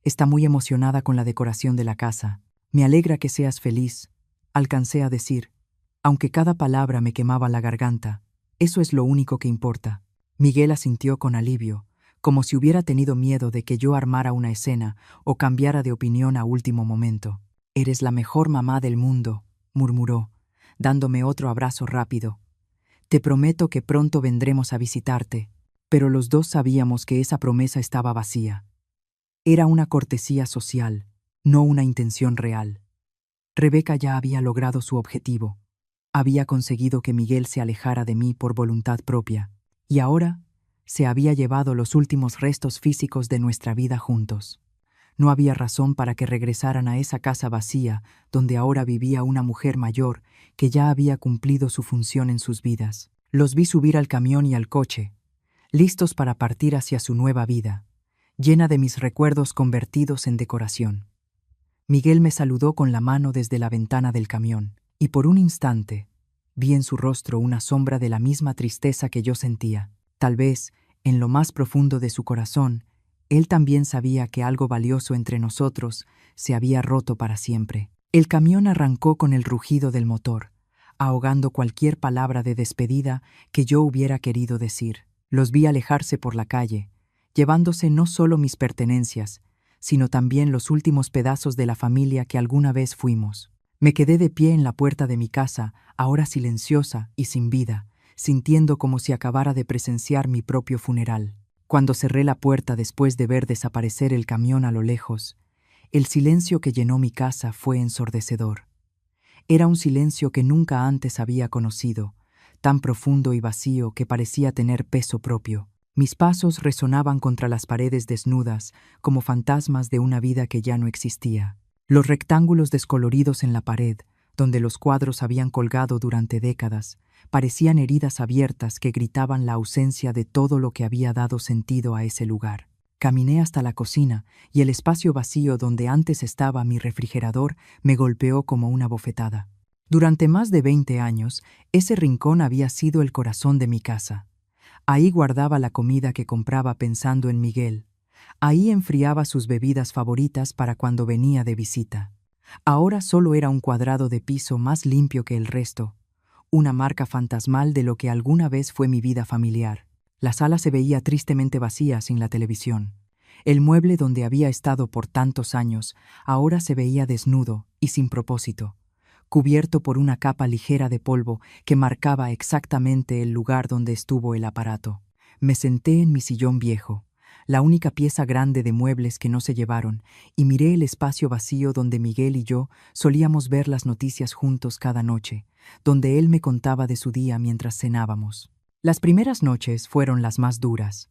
S1: Está muy emocionada con la decoración de la casa. Me alegra que seas feliz», alcancé a decir, aunque cada palabra me quemaba la garganta. «Eso es lo único que importa». Miguel asintió con alivio, como si hubiera tenido miedo de que yo armara una escena o cambiara de opinión a último momento. «Eres la mejor mamá del mundo», murmuró, dándome otro abrazo rápido. «Te prometo que pronto vendremos a visitarte». Pero los dos sabíamos que esa promesa estaba vacía. Era una cortesía social, no una intención real. Rebeca ya había logrado su objetivo. Había conseguido que Miguel se alejara de mí por voluntad propia, y ahora se había llevado los últimos restos físicos de nuestra vida juntos. No había razón para que regresaran a esa casa vacía donde ahora vivía una mujer mayor que ya había cumplido su función en sus vidas. Los vi subir al camión y al coche, listos para partir hacia su nueva vida, llena de mis recuerdos convertidos en decoración. Miguel me saludó con la mano desde la ventana del camión, y por un instante vi en su rostro una sombra de la misma tristeza que yo sentía. Tal vez, en lo más profundo de su corazón, él también sabía que algo valioso entre nosotros se había roto para siempre. El camión arrancó con el rugido del motor, ahogando cualquier palabra de despedida que yo hubiera querido decir. Los vi alejarse por la calle, llevándose no solo mis pertenencias, sino también los últimos pedazos de la familia que alguna vez fuimos. Me quedé de pie en la puerta de mi casa, ahora silenciosa y sin vida, sintiendo como si acabara de presenciar mi propio funeral. Cuando cerré la puerta después de ver desaparecer el camión a lo lejos, el silencio que llenó mi casa fue ensordecedor. Era un silencio que nunca antes había conocido, tan profundo y vacío que parecía tener peso propio. Mis pasos resonaban contra las paredes desnudas, como fantasmas de una vida que ya no existía. Los rectángulos descoloridos en la pared, donde los cuadros habían colgado durante décadas, parecían heridas abiertas que gritaban la ausencia de todo lo que había dado sentido a ese lugar. Caminé hasta la cocina y el espacio vacío donde antes estaba mi refrigerador me golpeó como una bofetada. Durante más de 20 años, ese rincón había sido el corazón de mi casa. Ahí guardaba la comida que compraba pensando en Miguel. Ahí enfriaba sus bebidas favoritas para cuando venía de visita. Ahora solo era un cuadrado de piso más limpio que el resto, una marca fantasmal de lo que alguna vez fue mi vida familiar. La sala se veía tristemente vacía sin la televisión. El mueble donde había estado por tantos años ahora se veía desnudo y sin propósito, cubierto por una capa ligera de polvo que marcaba exactamente el lugar donde estuvo el aparato. Me senté en mi sillón viejo, la única pieza grande de muebles que no se llevaron, y miré el espacio vacío donde Miguel y yo solíamos ver las noticias juntos cada noche, donde él me contaba de su día mientras cenábamos. Las primeras noches fueron las más duras.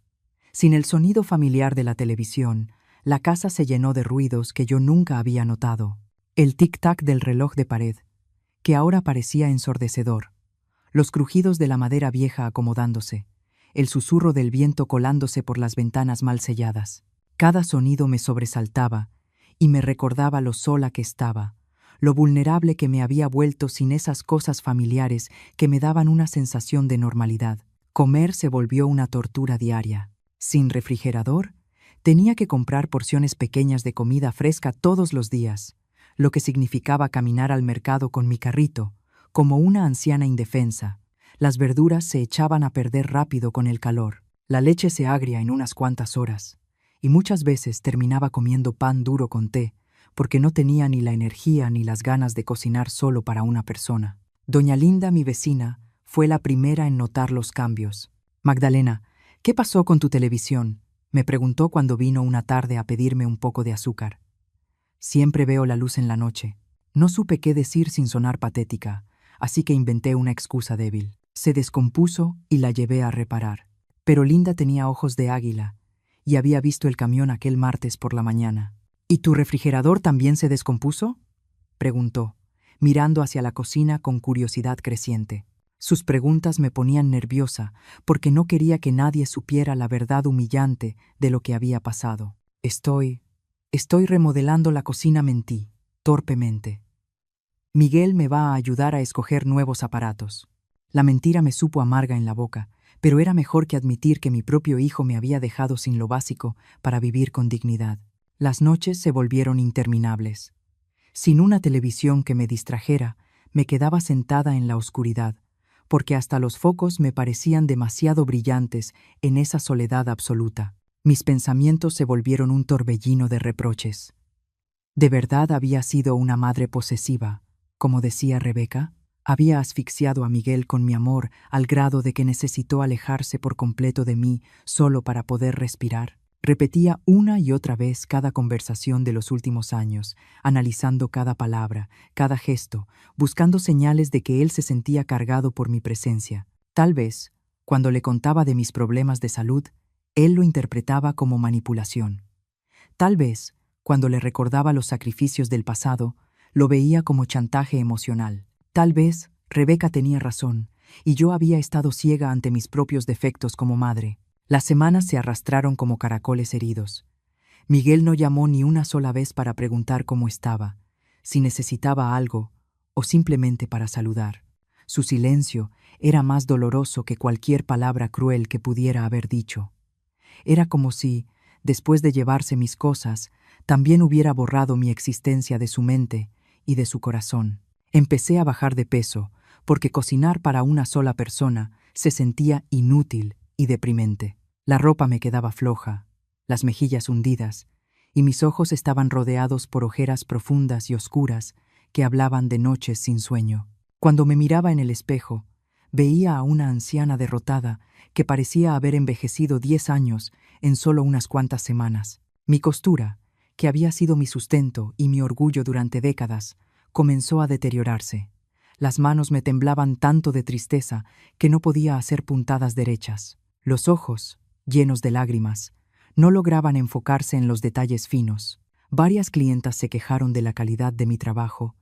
S1: Sin el sonido familiar de la televisión, la casa se llenó de ruidos que yo nunca había notado. El tic-tac del reloj de pared, que ahora parecía ensordecedor, los crujidos de la madera vieja acomodándose, el susurro del viento colándose por las ventanas mal selladas. Cada sonido me sobresaltaba y me recordaba lo sola que estaba, lo vulnerable que me había vuelto sin esas cosas familiares que me daban una sensación de normalidad. Comer se volvió una tortura diaria. Sin refrigerador, tenía que comprar porciones pequeñas de comida fresca todos los días, lo que significaba caminar al mercado con mi carrito, como una anciana indefensa. Las verduras se echaban a perder rápido con el calor. La leche se agria en unas cuantas horas, y muchas veces terminaba comiendo pan duro con té, porque no tenía ni la energía ni las ganas de cocinar solo para una persona. Doña Linda, mi vecina, fue la primera en notar los cambios. «Magdalena, ¿qué pasó con tu televisión?», me preguntó cuando vino una tarde a pedirme un poco de azúcar. «Siempre veo la luz en la noche». No supe qué decir sin sonar patética, así que inventé una excusa débil. Se descompuso y la llevé a reparar. Pero Linda tenía ojos de águila y había visto el camión aquel martes por la mañana. «¿Y tu refrigerador también se descompuso?», preguntó, mirando hacia la cocina con curiosidad creciente. Sus preguntas me ponían nerviosa porque no quería que nadie supiera la verdad humillante de lo que había pasado. Estoy remodelando la cocina», mentí, torpemente. «Miguel me va a ayudar a escoger nuevos aparatos». La mentira me supo amarga en la boca, pero era mejor que admitir que mi propio hijo me había dejado sin lo básico para vivir con dignidad. Las noches se volvieron interminables. Sin una televisión que me distrajera, me quedaba sentada en la oscuridad, porque hasta los focos me parecían demasiado brillantes en esa soledad absoluta. Mis pensamientos se volvieron un torbellino de reproches. ¿De verdad había sido una madre posesiva, como decía Rebeca? ¿Había asfixiado a Miguel con mi amor al grado de que necesitó alejarse por completo de mí solo para poder respirar? Repetía una y otra vez cada conversación de los últimos años, analizando cada palabra, cada gesto, buscando señales de que él se sentía cargado por mi presencia. Tal vez, cuando le contaba de mis problemas de salud, él lo interpretaba como manipulación. Tal vez, cuando le recordaba los sacrificios del pasado, lo veía como chantaje emocional. Tal vez Rebeca tenía razón, y yo había estado ciega ante mis propios defectos como madre. Las semanas se arrastraron como caracoles heridos. Miguel no llamó ni una sola vez para preguntar cómo estaba, si necesitaba algo o simplemente para saludar. Su silencio era más doloroso que cualquier palabra cruel que pudiera haber dicho. Era como si, después de llevarse mis cosas, también hubiera borrado mi existencia de su mente y de su corazón. Empecé a bajar de peso, porque cocinar para una sola persona se sentía inútil y deprimente. La ropa me quedaba floja, las mejillas hundidas, y mis ojos estaban rodeados por ojeras profundas y oscuras que hablaban de noches sin sueño. Cuando me miraba en el espejo, veía a una anciana derrotada que parecía haber envejecido 10 años en solo unas cuantas semanas. Mi costura, que había sido mi sustento y mi orgullo durante décadas, comenzó a deteriorarse. Las manos me temblaban tanto de tristeza que no podía hacer puntadas derechas. Los ojos, llenos de lágrimas, no lograban enfocarse en los detalles finos. Varias clientas se quejaron de la calidad de mi trabajo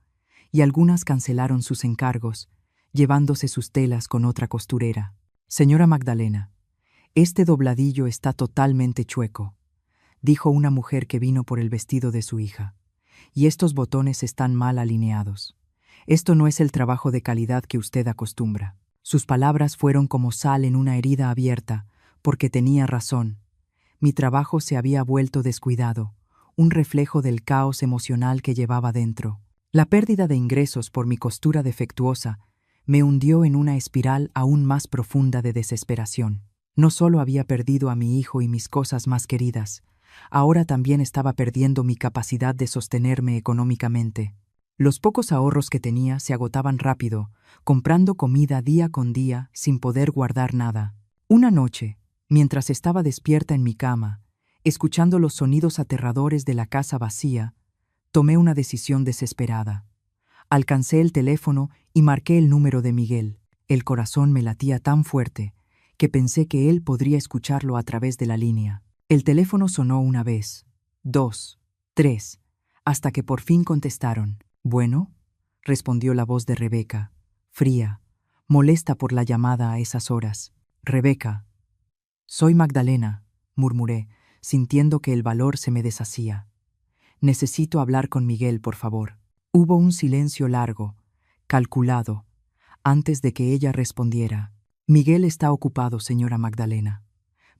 S1: y algunas cancelaron sus encargos, llevándose sus telas con otra costurera. «Señora Magdalena, este dobladillo está totalmente chueco», dijo una mujer que vino por el vestido de su hija. «Y estos botones están mal alineados. Esto no es el trabajo de calidad que usted acostumbra». Sus palabras fueron como sal en una herida abierta, porque tenía razón. Mi trabajo se había vuelto descuidado, un reflejo del caos emocional que llevaba dentro. La pérdida de ingresos por mi costura defectuosa me hundió en una espiral aún más profunda de desesperación. No solo había perdido a mi hijo y mis cosas más queridas, ahora también estaba perdiendo mi capacidad de sostenerme económicamente. Los pocos ahorros que tenía se agotaban rápido, comprando comida día con día sin poder guardar nada. Una noche, mientras estaba despierta en mi cama, Escuchando los sonidos aterradores de la casa vacía, tomé una decisión desesperada. Alcancé el teléfono y marqué el número de Miguel. El corazón me latía tan fuerte que pensé que él podría escucharlo a través de la línea. El teléfono sonó una vez, 2, 3, hasta que por fin contestaron. «Bueno», respondió la voz de Rebeca, fría, molesta por la llamada a esas horas. «Rebeca». «Soy Magdalena», murmuré, sintiendo que el valor se me deshacía. «Necesito hablar con Miguel, por favor». Hubo un silencio largo, calculado, antes de que ella respondiera. «Miguel está ocupado, señora Magdalena.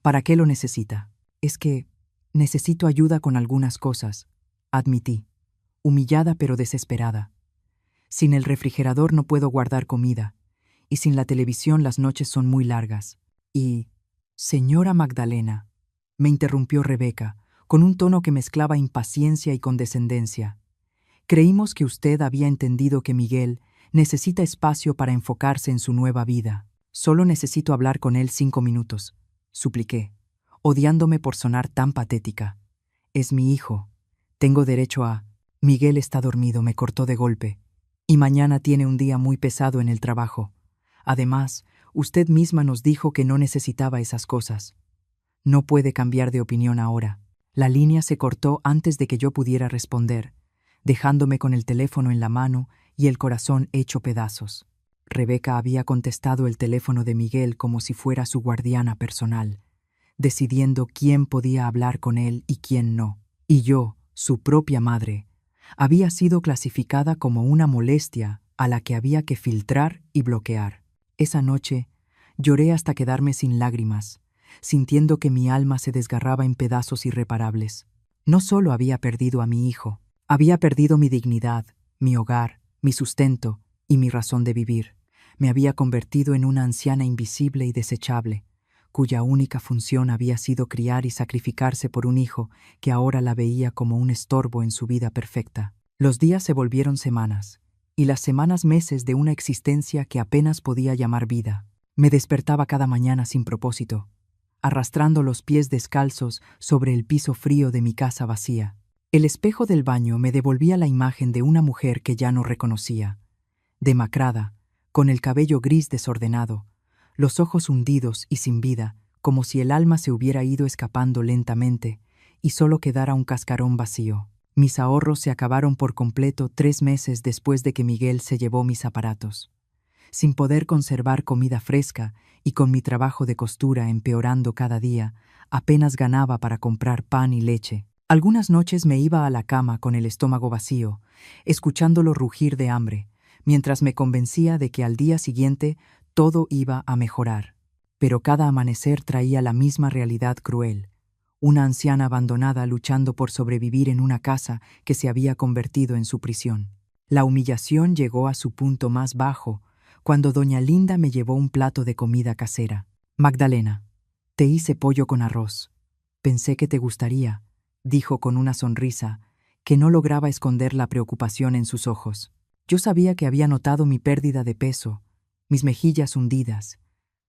S1: ¿Para qué lo necesita?» «Es que necesito ayuda con algunas cosas», admití, humillada pero desesperada. «Sin el refrigerador no puedo guardar comida, y sin la televisión las noches son muy largas. Y, señora Magdalena», me interrumpió Rebeca, con un tono que mezclaba impaciencia y condescendencia. «Creímos que usted había entendido que Miguel necesita espacio para enfocarse en su nueva vida. Solo necesito hablar con él 5 minutos», supliqué, odiándome por sonar tan patética. «Es mi hijo. Tengo derecho a...» «Miguel está dormido», me cortó de golpe. «Y mañana tiene un día muy pesado en el trabajo. Además, usted misma nos dijo que no necesitaba esas cosas. No puede cambiar de opinión ahora». La línea se cortó antes de que yo pudiera responder, dejándome con el teléfono en la mano y el corazón hecho pedazos. Rebeca había contestado el teléfono de Miguel como si fuera su guardiana personal, decidiendo quién podía hablar con él y quién no. Y yo, su propia madre, había sido clasificada como una molestia a la que había que filtrar y bloquear. Esa noche lloré hasta quedarme sin lágrimas, sintiendo que mi alma se desgarraba en pedazos irreparables. No solo había perdido a mi hijo, había perdido mi dignidad, mi hogar, mi sustento y mi razón de vivir. Me había convertido en una anciana invisible y desechable, cuya única función había sido criar y sacrificarse por un hijo que ahora la veía como un estorbo en su vida perfecta. Los días se volvieron semanas, y las semanas meses de una existencia que apenas podía llamar vida. Me despertaba cada mañana sin propósito, arrastrando los pies descalzos sobre el piso frío de mi casa vacía. El espejo del baño me devolvía la imagen de una mujer que ya no reconocía, demacrada, con el cabello gris desordenado, los ojos hundidos y sin vida, como si el alma se hubiera ido escapando lentamente y solo quedara un cascarón vacío. Mis ahorros se acabaron por completo 3 meses después de que Miguel se llevó mis aparatos. Sin poder conservar comida fresca y con mi trabajo de costura empeorando cada día, apenas ganaba para comprar pan y leche. Algunas noches me iba a la cama con el estómago vacío, escuchándolo rugir de hambre, mientras me convencía de que al día siguiente todo iba a mejorar. Pero cada amanecer traía la misma realidad cruel, una anciana abandonada luchando por sobrevivir en una casa que se había convertido en su prisión. La humillación llegó a su punto más bajo cuando doña Linda me llevó un plato de comida casera. «Magdalena, te hice pollo con arroz. Pensé que te gustaría», dijo con una sonrisa que no lograba esconder la preocupación en sus ojos. Yo sabía que había notado mi pérdida de peso, mis mejillas hundidas,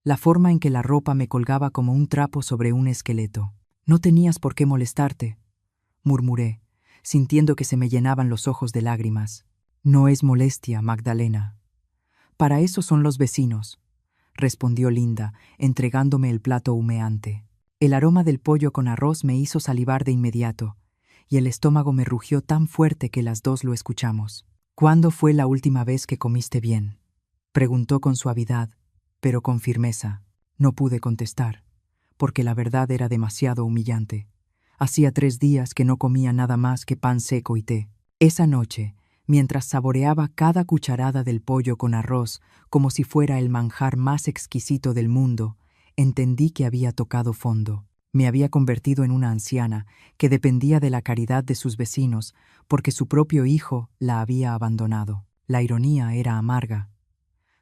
S1: la forma en que la ropa me colgaba como un trapo sobre un esqueleto. «No tenías por qué molestarte», murmuré, sintiendo que se me llenaban los ojos de lágrimas. «No es molestia, Magdalena. Para eso son los vecinos», respondió Linda, entregándome el plato humeante. El aroma del pollo con arroz me hizo salivar de inmediato, y el estómago me rugió tan fuerte que las dos lo escuchamos. «¿Cuándo fue la última vez que comiste bien?», preguntó con suavidad, pero con firmeza. No pude contestar, porque la verdad era demasiado humillante. Hacía 3 días que no comía nada más que pan seco y té. Esa noche, mientras saboreaba cada cucharada del pollo con arroz como si fuera el manjar más exquisito del mundo, entendí que había tocado fondo. Me había convertido en una anciana que dependía de la caridad de sus vecinos porque su propio hijo la había abandonado. La ironía era amarga.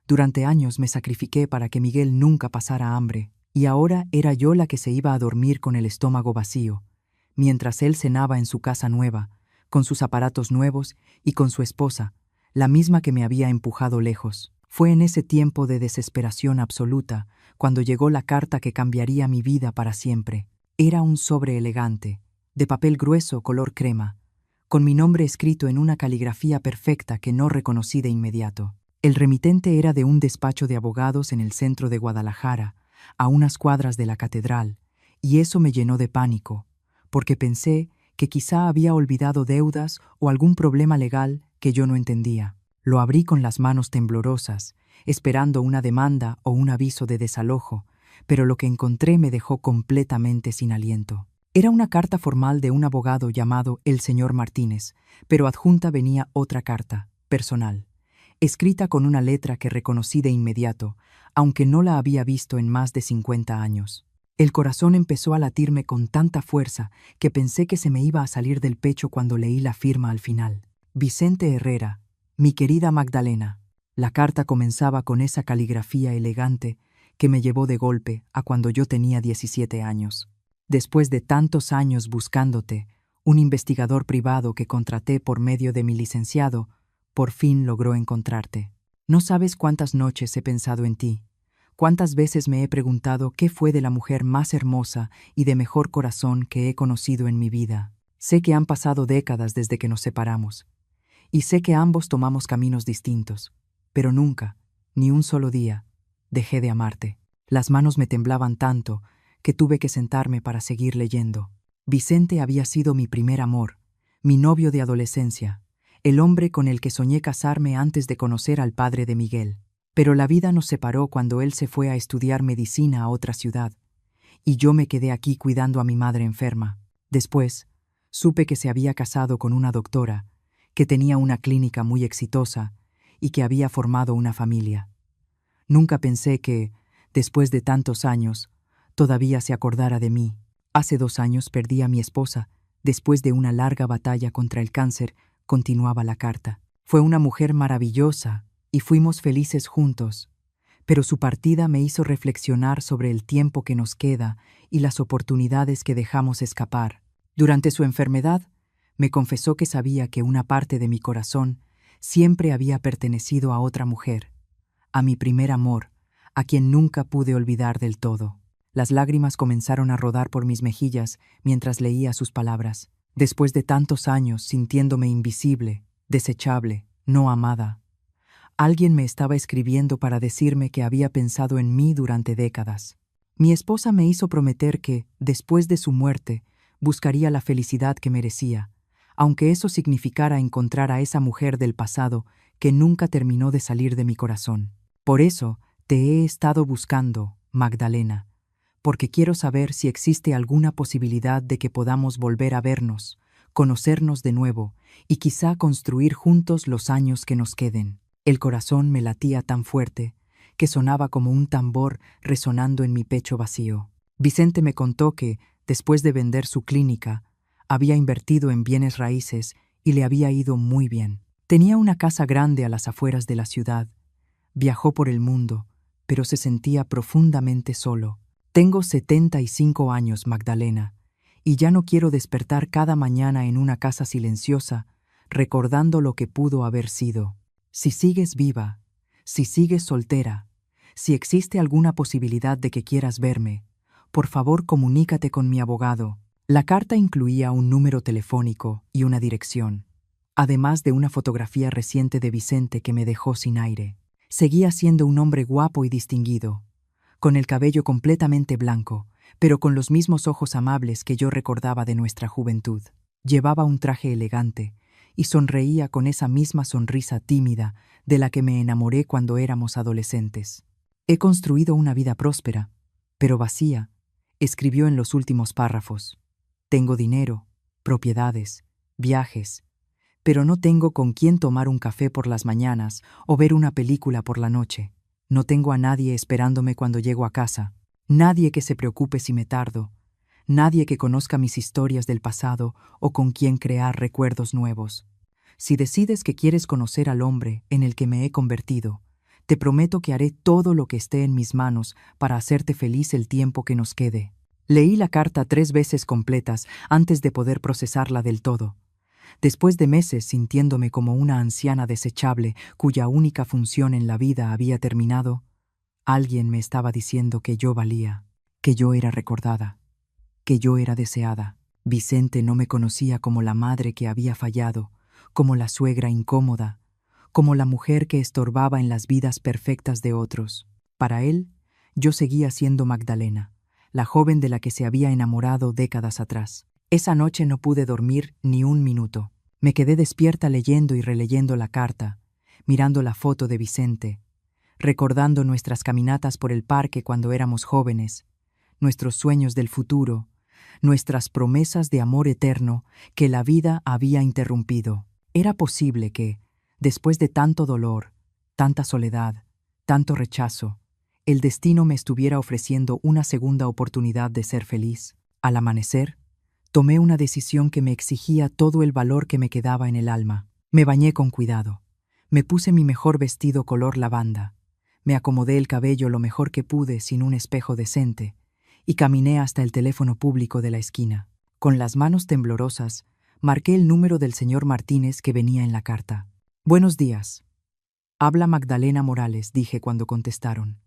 S1: Durante años me sacrifiqué para que Miguel nunca pasara hambre, y ahora era yo la que se iba a dormir con el estómago vacío, mientras él cenaba en su casa nueva, con sus aparatos nuevos y con su esposa, la misma que me había empujado lejos. Fue en ese tiempo de desesperación absoluta cuando llegó la carta que cambiaría mi vida para siempre. Era un sobre elegante, de papel grueso color crema, con mi nombre escrito en una caligrafía perfecta que no reconocí de inmediato. El remitente era de un despacho de abogados en el centro de Guadalajara, a unas cuadras de la catedral, y eso me llenó de pánico, porque pensé que quizá había olvidado deudas o algún problema legal que yo no entendía. Lo abrí con las manos temblorosas, esperando una demanda o un aviso de desalojo, pero lo que encontré me dejó completamente sin aliento. Era una carta formal de un abogado llamado el señor Martínez, pero adjunta venía otra carta, personal, escrita con una letra que reconocí de inmediato, aunque no la había visto en más de 50 años. El corazón empezó a latirme con tanta fuerza que pensé que se me iba a salir del pecho cuando leí la firma al final. Vicente Herrera, mi querida Magdalena. La carta comenzaba con esa caligrafía elegante que me llevó de golpe a cuando yo tenía 17 años. Después de tantos años buscándote, un investigador privado que contraté por medio de mi licenciado, por fin logró encontrarte. No sabes cuántas noches he pensado en ti, cuántas veces me he preguntado qué fue de la mujer más hermosa y de mejor corazón que he conocido en mi vida. Sé que han pasado décadas desde que nos separamos, y sé que ambos tomamos caminos distintos, pero nunca, ni un solo día, dejé de amarte. Las manos me temblaban tanto que tuve que sentarme para seguir leyendo. Vicente había sido mi primer amor, mi novio de adolescencia, el hombre con el que soñé casarme antes de conocer al padre de Miguel. Pero la vida nos separó cuando él se fue a estudiar medicina a otra ciudad, y yo me quedé aquí cuidando a mi madre enferma. Después, supe que se había casado con una doctora, que tenía una clínica muy exitosa y que había formado una familia. Nunca pensé que, después de tantos años, todavía se acordara de mí. Hace 2 años perdí a mi esposa. Después de una larga batalla contra el cáncer, continuaba la carta. Fue una mujer maravillosa y fuimos felices juntos, pero su partida me hizo reflexionar sobre el tiempo que nos queda y las oportunidades que dejamos escapar. Durante su enfermedad, me confesó que sabía que una parte de mi corazón siempre había pertenecido a otra mujer, a mi primer amor, a quien nunca pude olvidar del todo. Las lágrimas comenzaron a rodar por mis mejillas mientras leía sus palabras. Después de tantos años sintiéndome invisible, desechable, no amada, alguien me estaba escribiendo para decirme que había pensado en mí durante décadas. Mi esposa me hizo prometer que, después de su muerte, buscaría la felicidad que merecía, aunque eso significara encontrar a esa mujer del pasado que nunca terminó de salir de mi corazón. Por eso te he estado buscando, Magdalena, porque quiero saber si existe alguna posibilidad de que podamos volver a vernos, conocernos de nuevo y quizá construir juntos los años que nos queden. El corazón me latía tan fuerte que sonaba como un tambor resonando en mi pecho vacío. Vicente me contó que, después de vender su clínica, había invertido en bienes raíces y le había ido muy bien. Tenía una casa grande a las afueras de la ciudad. Viajó por el mundo, pero se sentía profundamente solo. Tengo 75 años, Magdalena, y ya no quiero despertar cada mañana en una casa silenciosa, recordando lo que pudo haber sido. Si sigues viva, si sigues soltera, si existe alguna posibilidad de que quieras verme, por favor comunícate con mi abogado. La carta incluía un número telefónico y una dirección, además de una fotografía reciente de Vicente que me dejó sin aire. Seguía siendo un hombre guapo y distinguido, con el cabello completamente blanco, pero con los mismos ojos amables que yo recordaba de nuestra juventud. Llevaba un traje elegante y sonreía con esa misma sonrisa tímida de la que me enamoré cuando éramos adolescentes. He construido una vida próspera, pero vacía, escribió en los últimos párrafos. Tengo dinero, propiedades, viajes, pero no tengo con quién tomar un café por las mañanas o ver una película por la noche. No tengo a nadie esperándome cuando llego a casa, nadie que se preocupe si me tardo, nadie que conozca mis historias del pasado o con quien crear recuerdos nuevos. Si decides que quieres conocer al hombre en el que me he convertido, te prometo que haré todo lo que esté en mis manos para hacerte feliz el tiempo que nos quede. Leí la carta 3 veces completas antes de poder procesarla del todo. Después de meses sintiéndome como una anciana desechable cuya única función en la vida había terminado, alguien me estaba diciendo que yo valía, que yo era recordada. que yo era deseada. Vicente no me conocía como la madre que había fallado, como la suegra incómoda, como la mujer que estorbaba en las vidas perfectas de otros. Para él, yo seguía siendo Magdalena, la joven de la que se había enamorado décadas atrás. Esa noche no pude dormir ni un minuto. Me quedé despierta leyendo y releyendo la carta, mirando la foto de Vicente, recordando nuestras caminatas por el parque cuando éramos jóvenes, nuestros sueños del futuro, nuestras promesas de amor eterno que la vida había interrumpido. Era posible que, después de tanto dolor, tanta soledad, tanto rechazo, el destino me estuviera ofreciendo una segunda oportunidad de ser feliz. Al amanecer, tomé una decisión que me exigía todo el valor que me quedaba en el alma. Me bañé con cuidado. Me puse mi mejor vestido color lavanda. Me acomodé el cabello lo mejor que pude sin un espejo decente y caminé hasta el teléfono público de la esquina. Con las manos temblorosas, marqué el número del señor Martínez que venía en la carta. «Buenos días. Habla Magdalena Morales», dije cuando contestaron.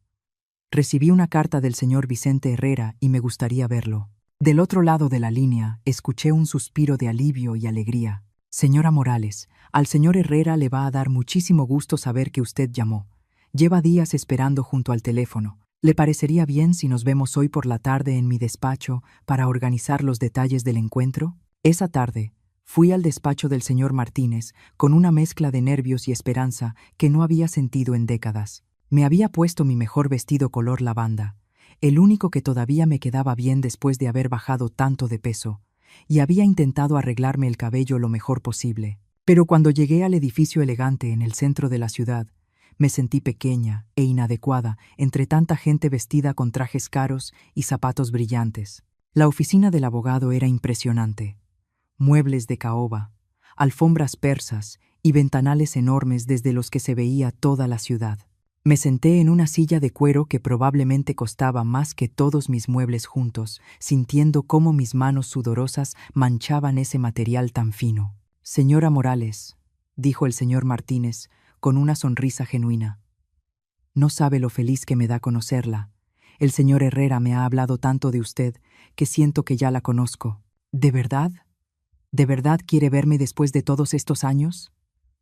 S1: «Recibí una carta del señor Vicente Herrera y me gustaría verlo». Del otro lado de la línea, escuché un suspiro de alivio y alegría. «Señora Morales, al señor Herrera le va a dar muchísimo gusto saber que usted llamó. Lleva días esperando junto al teléfono. ¿Le parecería bien si nos vemos hoy por la tarde en mi despacho para organizar los detalles del encuentro?» Esa tarde, fui al despacho del señor Martínez con una mezcla de nervios y esperanza que no había sentido en décadas. Me había puesto mi mejor vestido color lavanda, el único que todavía me quedaba bien después de haber bajado tanto de peso, y había intentado arreglarme el cabello lo mejor posible. Pero cuando llegué al edificio elegante en el centro de la ciudad, me sentí pequeña e inadecuada entre tanta gente vestida con trajes caros y zapatos brillantes. La oficina del abogado era impresionante. Muebles de caoba, alfombras persas y ventanales enormes desde los que se veía toda la ciudad. Me senté en una silla de cuero que probablemente costaba más que todos mis muebles juntos, sintiendo cómo mis manos sudorosas manchaban ese material tan fino. «Señora Morales», dijo el señor Martínez, con una sonrisa genuina. «No sabe lo feliz que me da conocerla. El señor Herrera me ha hablado tanto de usted que siento que ya la conozco». «¿De verdad? ¿De verdad quiere verme después de todos estos años?»,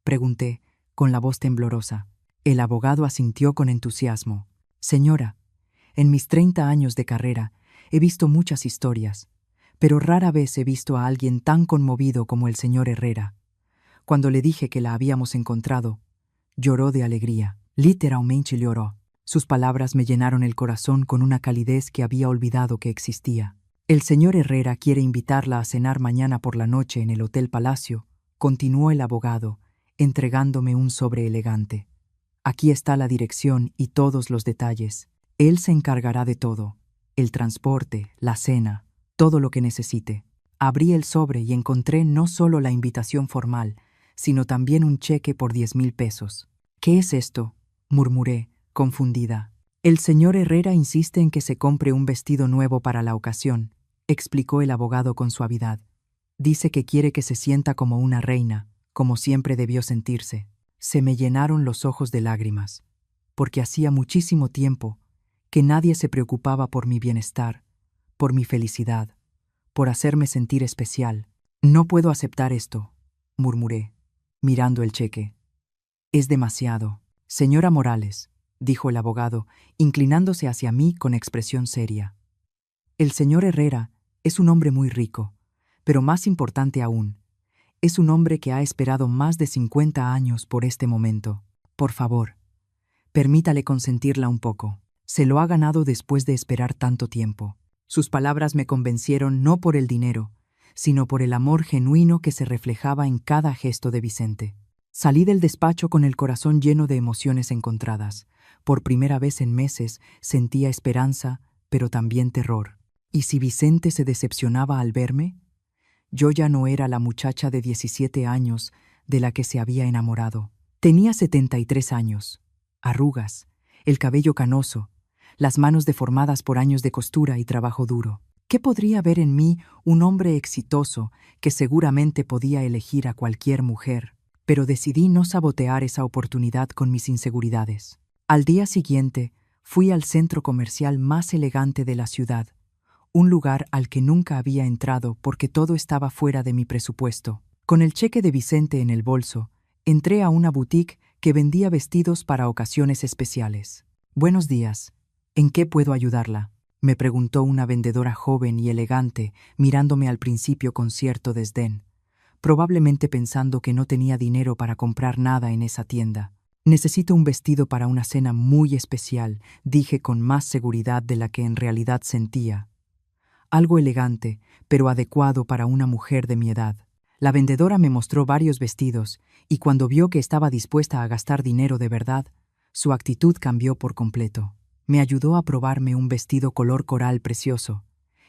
S1: pregunté, con la voz temblorosa. El abogado asintió con entusiasmo. «Señora, en mis 30 años de carrera he visto muchas historias, pero rara vez he visto a alguien tan conmovido como el señor Herrera. Cuando le dije que la habíamos encontrado, lloró de alegría. Literalmente lloró. Sus palabras me llenaron el corazón con una calidez que había olvidado que existía. «El señor Herrera quiere invitarla a cenar mañana por la noche en el Hotel Palacio», continuó el abogado, entregándome un sobre elegante. «Aquí está la dirección y todos los detalles. Él se encargará de todo. El transporte, la cena, todo lo que necesite». Abrí el sobre y encontré no solo la invitación formal, sino también un cheque por 10,000 pesos. «¿Qué es esto?», murmuré, confundida. «El señor Herrera insiste en que se compre un vestido nuevo para la ocasión», explicó el abogado con suavidad. «Dice que quiere que se sienta como una reina, como siempre debió sentirse». Se me llenaron los ojos de lágrimas, porque hacía muchísimo tiempo que nadie se preocupaba por mi bienestar, por mi felicidad, por hacerme sentir especial. «No puedo aceptar esto», murmuré, mirando el cheque. «Es demasiado». «Señora Morales», dijo el abogado, inclinándose hacia mí con expresión seria. «El señor Herrera es un hombre muy rico, pero más importante aún, es un hombre que ha esperado más de 50 años por este momento. Por favor, permítale consentirla un poco. Se lo ha ganado después de esperar tanto tiempo». Sus palabras me convencieron no por el dinero, sino por el amor genuino que se reflejaba en cada gesto de Vicente. Salí del despacho con el corazón lleno de emociones encontradas. Por primera vez en meses sentía esperanza, pero también terror. ¿Y si Vicente se decepcionaba al verme? Yo ya no era la muchacha de 17 años de la que se había enamorado. Tenía 73 años, arrugas, el cabello canoso, las manos deformadas por años de costura y trabajo duro. ¿Qué podría ver en mí un hombre exitoso que seguramente podía elegir a cualquier mujer? Pero decidí no sabotear esa oportunidad con mis inseguridades. Al día siguiente, fui al centro comercial más elegante de la ciudad, un lugar al que nunca había entrado porque todo estaba fuera de mi presupuesto. Con el cheque de Vicente en el bolso, entré a una boutique que vendía vestidos para ocasiones especiales. «Buenos días. ¿En qué puedo ayudarla?», me preguntó una vendedora joven y elegante, mirándome al principio con cierto desdén, probablemente pensando que no tenía dinero para comprar nada en esa tienda. «Necesito un vestido para una cena muy especial», dije con más seguridad de la que en realidad sentía. Algo elegante, pero adecuado para una mujer de mi edad. La vendedora me mostró varios vestidos, y cuando vio que estaba dispuesta a gastar dinero de verdad, su actitud cambió por completo. Me ayudó a probarme un vestido color coral precioso,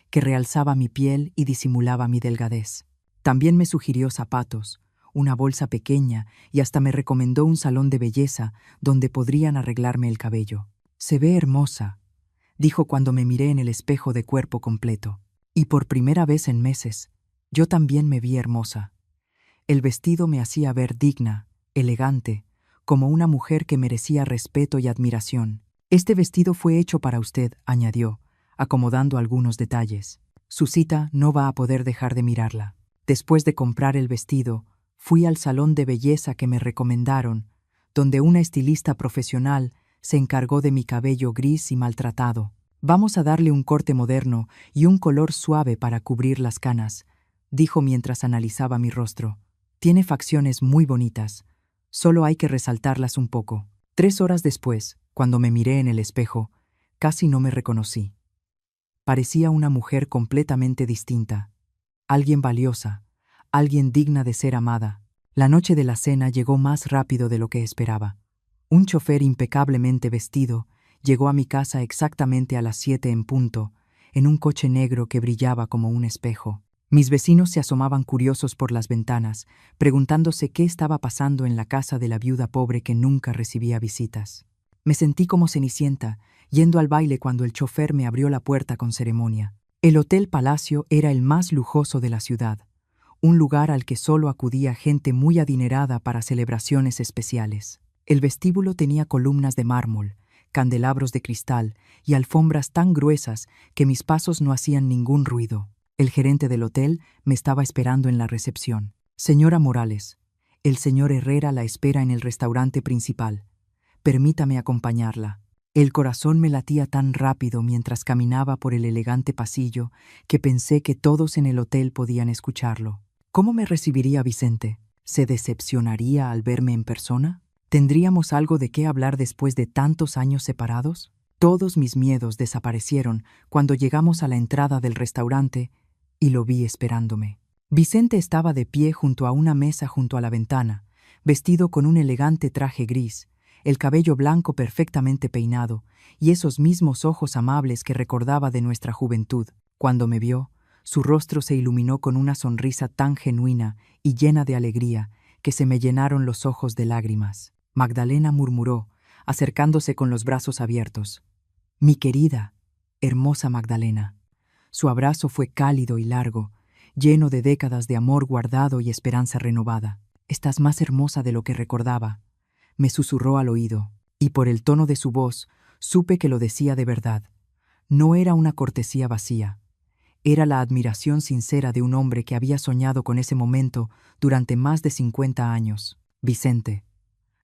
S1: que realzaba mi piel y disimulaba mi delgadez. También me sugirió zapatos, una bolsa pequeña y hasta me recomendó un salón de belleza donde podrían arreglarme el cabello. «Se ve hermosa», dijo cuando me miré en el espejo de cuerpo completo. Y por primera vez en meses, yo también me vi hermosa. El vestido me hacía ver digna, elegante, como una mujer que merecía respeto y admiración. «Este vestido fue hecho para usted», añadió, acomodando algunos detalles. «Su cita no va a poder dejar de mirarla». Después de comprar el vestido, fui al salón de belleza que me recomendaron, donde una estilista profesional se encargó de mi cabello gris y maltratado. «Vamos a darle un corte moderno y un color suave para cubrir las canas», dijo mientras analizaba mi rostro. «Tiene facciones muy bonitas, solo hay que resaltarlas un poco». 3 horas después, cuando me miré en el espejo, casi no me reconocí. Parecía una mujer completamente distinta, alguien valiosa, alguien digna de ser amada. La noche de la cena llegó más rápido de lo que esperaba. Un chofer impecablemente vestido llegó a mi casa exactamente a las 7 en punto, en un coche negro que brillaba como un espejo. Mis vecinos se asomaban curiosos por las ventanas, preguntándose qué estaba pasando en la casa de la viuda pobre que nunca recibía visitas. Me sentí como Cenicienta, yendo al baile cuando el chofer me abrió la puerta con ceremonia. El Hotel Palacio era el más lujoso de la ciudad, un lugar al que solo acudía gente muy adinerada para celebraciones especiales. El vestíbulo tenía columnas de mármol, candelabros de cristal y alfombras tan gruesas que mis pasos no hacían ningún ruido. El gerente del hotel me estaba esperando en la recepción. «Señora Morales, el señor Herrera la espera en el restaurante principal. Permítame acompañarla». El corazón me latía tan rápido mientras caminaba por el elegante pasillo que pensé que todos en el hotel podían escucharlo. ¿Cómo me recibiría Vicente? ¿Se decepcionaría al verme en persona? ¿Tendríamos algo de qué hablar después de tantos años separados? Todos mis miedos desaparecieron cuando llegamos a la entrada del restaurante y lo vi esperándome. Vicente estaba de pie junto a una mesa junto a la ventana, vestido con un elegante traje gris, el cabello blanco perfectamente peinado y esos mismos ojos amables que recordaba de nuestra juventud. Cuando me vio, su rostro se iluminó con una sonrisa tan genuina y llena de alegría que se me llenaron los ojos de lágrimas. «Magdalena», murmuró, acercándose con los brazos abiertos. «Mi querida, hermosa Magdalena». Su abrazo fue cálido y largo, lleno de décadas de amor guardado y esperanza renovada. «Estás más hermosa de lo que recordaba», me susurró al oído, y por el tono de su voz supe que lo decía de verdad. No era una cortesía vacía. Era la admiración sincera de un hombre que había soñado con ese momento durante más de 50 años. «Vicente,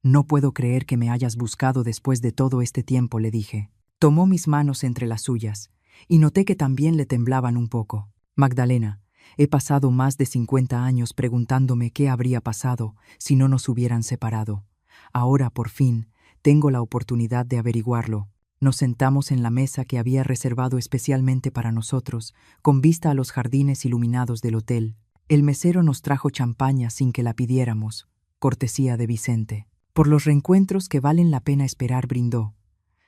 S1: no puedo creer que me hayas buscado después de todo este tiempo», le dije. Tomó mis manos entre las suyas, y noté que también le temblaban un poco. «Magdalena, he pasado más de 50 años preguntándome qué habría pasado si no nos hubieran separado. Ahora, por fin, tengo la oportunidad de averiguarlo». Nos sentamos en la mesa que había reservado especialmente para nosotros, con vista a los jardines iluminados del hotel. El mesero nos trajo champaña sin que la pidiéramos, cortesía de Vicente. «Por los reencuentros que valen la pena esperar», brindó,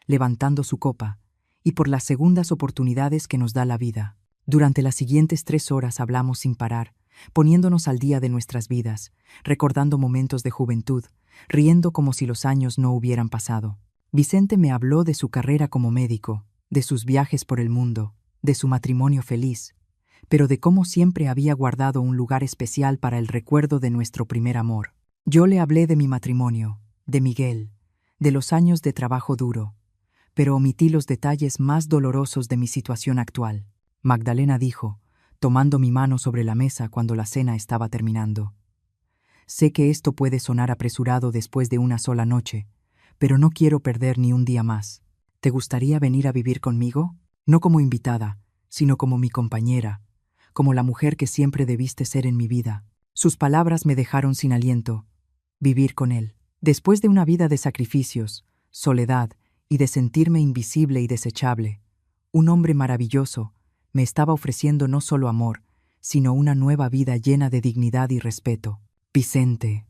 S1: levantando su copa, «y por las segundas oportunidades que nos da la vida». Durante las siguientes 3 horas hablamos sin parar, poniéndonos al día de nuestras vidas, recordando momentos de juventud, riendo como si los años no hubieran pasado. Vicente me habló de su carrera como médico, de sus viajes por el mundo, de su matrimonio feliz, pero de cómo siempre había guardado un lugar especial para el recuerdo de nuestro primer amor. Yo le hablé de mi matrimonio, de Miguel, de los años de trabajo duro, pero omití los detalles más dolorosos de mi situación actual. Magdalena dijo, tomando mi mano sobre la mesa cuando la cena estaba terminando. Sé que esto puede sonar apresurado después de una sola noche, pero no quiero perder ni un día más. ¿Te gustaría venir a vivir conmigo? No como invitada, sino como mi compañera, como la mujer que siempre debiste ser en mi vida. Sus palabras me dejaron sin aliento. Vivir con él. Después de una vida de sacrificios, soledad y de sentirme invisible y desechable, un hombre maravilloso me estaba ofreciendo no solo amor, sino una nueva vida llena de dignidad y respeto. Vicente,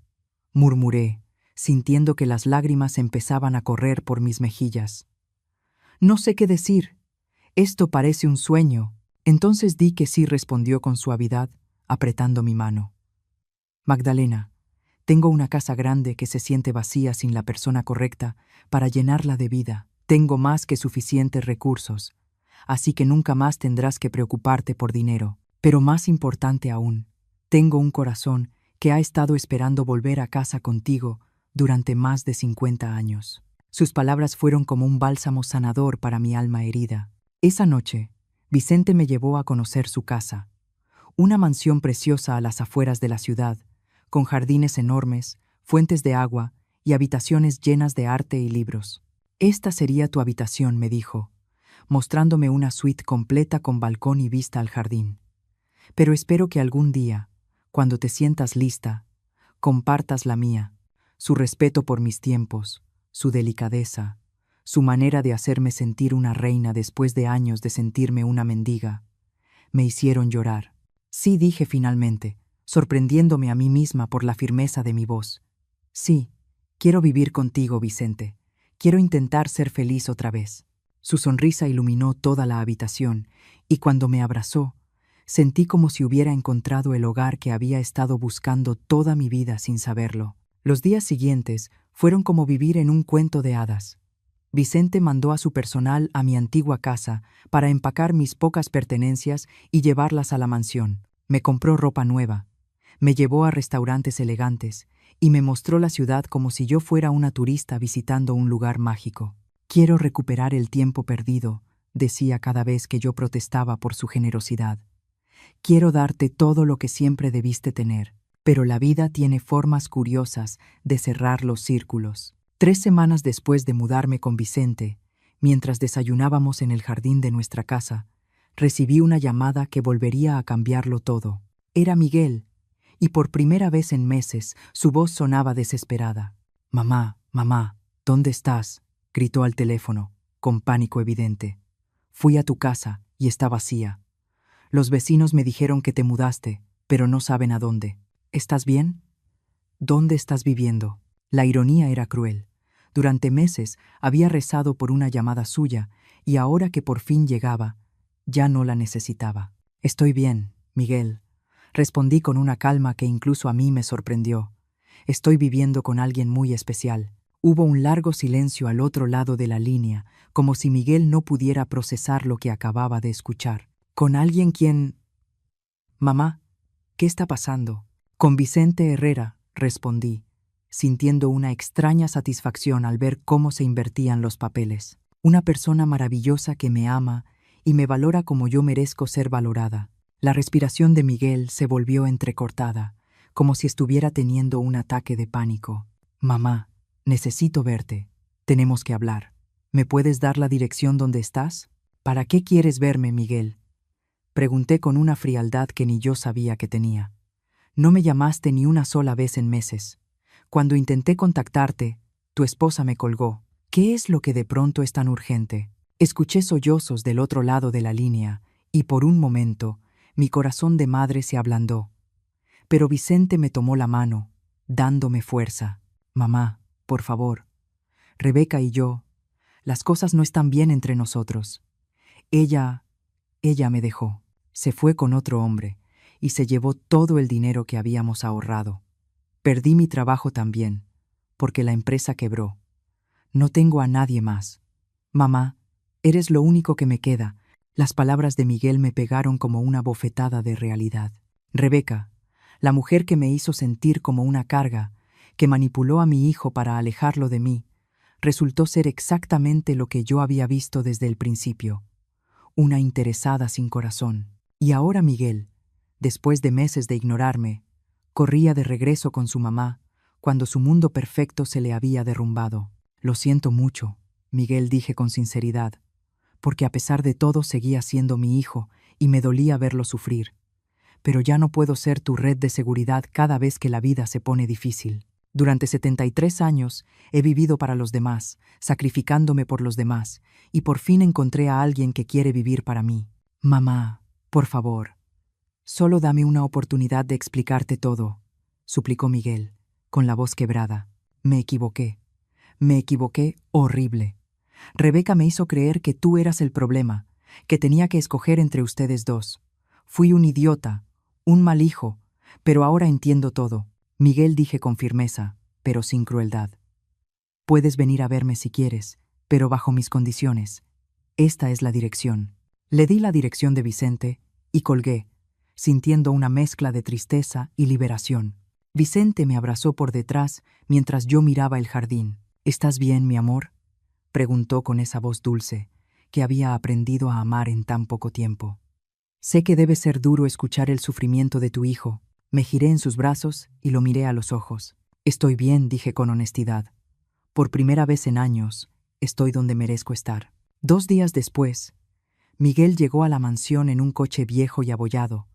S1: murmuré, sintiendo que las lágrimas empezaban a correr por mis mejillas. No sé qué decir. Esto parece un sueño. Entonces di que sí, respondió con suavidad, apretando mi mano. Magdalena, tengo una casa grande que se siente vacía sin la persona correcta para llenarla de vida. Tengo más que suficientes recursos, así que nunca más tendrás que preocuparte por dinero. Pero más importante aún, tengo un corazón que ha estado esperando volver a casa contigo durante más de 50 años. Sus palabras fueron como un bálsamo sanador para mi alma herida. Esa noche, Vicente me llevó a conocer su casa, una mansión preciosa a las afueras de la ciudad, con jardines enormes, fuentes de agua y habitaciones llenas de arte y libros. Esta sería tu habitación, me dijo, mostrándome una suite completa con balcón y vista al jardín. Pero espero que algún día, cuando te sientas lista, compartas la mía, su respeto por mis tiempos, su delicadeza, su manera de hacerme sentir una reina después de años de sentirme una mendiga. Me hicieron llorar. Sí, dije finalmente, sorprendiéndome a mí misma por la firmeza de mi voz. Sí, quiero vivir contigo, Vicente. Quiero intentar ser feliz otra vez. Su sonrisa iluminó toda la habitación, y cuando me abrazó, sentí como si hubiera encontrado el hogar que había estado buscando toda mi vida sin saberlo. Los días siguientes fueron como vivir en un cuento de hadas. Vicente mandó a su personal a mi antigua casa para empacar mis pocas pertenencias y llevarlas a la mansión. Me compró ropa nueva, me llevó a restaurantes elegantes y me mostró la ciudad como si yo fuera una turista visitando un lugar mágico. Quiero recuperar el tiempo perdido, decía cada vez que yo protestaba por su generosidad. Quiero darte todo lo que siempre debiste tener, pero la vida tiene formas curiosas de cerrar los círculos. 3 semanas después de mudarme con Vicente, mientras desayunábamos en el jardín de nuestra casa, recibí una llamada que volvería a cambiarlo todo. Era Miguel, y por primera vez en meses su voz sonaba desesperada. «Mamá, mamá, ¿dónde estás?», gritó al teléfono, con pánico evidente. «Fui a tu casa y está vacía. Los vecinos me dijeron que te mudaste, pero no saben a dónde. ¿Estás bien? ¿Dónde estás viviendo?». La ironía era cruel. Durante meses había rezado por una llamada suya y ahora que por fin llegaba, ya no la necesitaba. «Estoy bien, Miguel», respondí con una calma que incluso a mí me sorprendió. «Estoy viviendo con alguien muy especial». Hubo un largo silencio al otro lado de la línea, como si Miguel no pudiera procesar lo que acababa de escuchar. «¿Con alguien quien...?» «Mamá, ¿qué está pasando?». «Con Vicente Herrera», respondí, sintiendo una extraña satisfacción al ver cómo se invertían los papeles. «Una persona maravillosa que me ama y me valora como yo merezco ser valorada». La respiración de Miguel se volvió entrecortada, como si estuviera teniendo un ataque de pánico. «Mamá, necesito verte. Tenemos que hablar. ¿Me puedes dar la dirección donde estás?». «¿Para qué quieres verme, Miguel?», pregunté con una frialdad que ni yo sabía que tenía. «No me llamaste ni una sola vez en meses. Cuando intenté contactarte, tu esposa me colgó. ¿Qué es lo que de pronto es tan urgente?». Escuché sollozos del otro lado de la línea y por un momento mi corazón de madre se ablandó. Pero Vicente me tomó la mano, dándome fuerza. «Mamá, por favor. Rebeca y yo, las cosas no están bien entre nosotros. Ella me dejó. Se fue con otro hombre y se llevó todo el dinero que habíamos ahorrado. Perdí mi trabajo también, porque la empresa quebró. No tengo a nadie más. Mamá, eres lo único que me queda». Las palabras de Miguel me pegaron como una bofetada de realidad. Rebeca, la mujer que me hizo sentir como una carga, que manipuló a mi hijo para alejarlo de mí, resultó ser exactamente lo que yo había visto desde el principio. una interesada sin corazón. Y ahora Miguel, después de meses de ignorarme, corría de regreso con su mamá cuando su mundo perfecto se le había derrumbado. Lo siento mucho, Miguel, dije con sinceridad, porque a pesar de todo seguía siendo mi hijo y me dolía verlo sufrir. Pero ya no puedo ser tu red de seguridad cada vez que la vida se pone difícil. Durante 73 años he vivido para los demás, sacrificándome por los demás, y por fin encontré a alguien que quiere vivir para mí. Mamá, por favor, solo dame una oportunidad de explicarte todo, suplicó Miguel, con la voz quebrada. Me equivoqué horrible. Rebeca me hizo creer que tú eras el problema, que tenía que escoger entre ustedes dos. Fui un idiota, un mal hijo, pero ahora entiendo todo. Miguel, dije con firmeza, pero sin crueldad. Puedes venir a verme si quieres, pero bajo mis condiciones. Esta es la dirección. Le di la dirección de Vicente y colgué, sintiendo una mezcla de tristeza y liberación. Vicente me abrazó por detrás mientras yo miraba el jardín. ¿Estás bien, mi amor?, preguntó con esa voz dulce que había aprendido a amar en tan poco tiempo. Sé que debe ser duro escuchar el sufrimiento de tu hijo. Me giré en sus brazos y lo miré a los ojos. Estoy bien, dije con honestidad. Por primera vez en años, estoy donde merezco estar. 2 días después, Miguel llegó a la mansión en un coche viejo y abollado,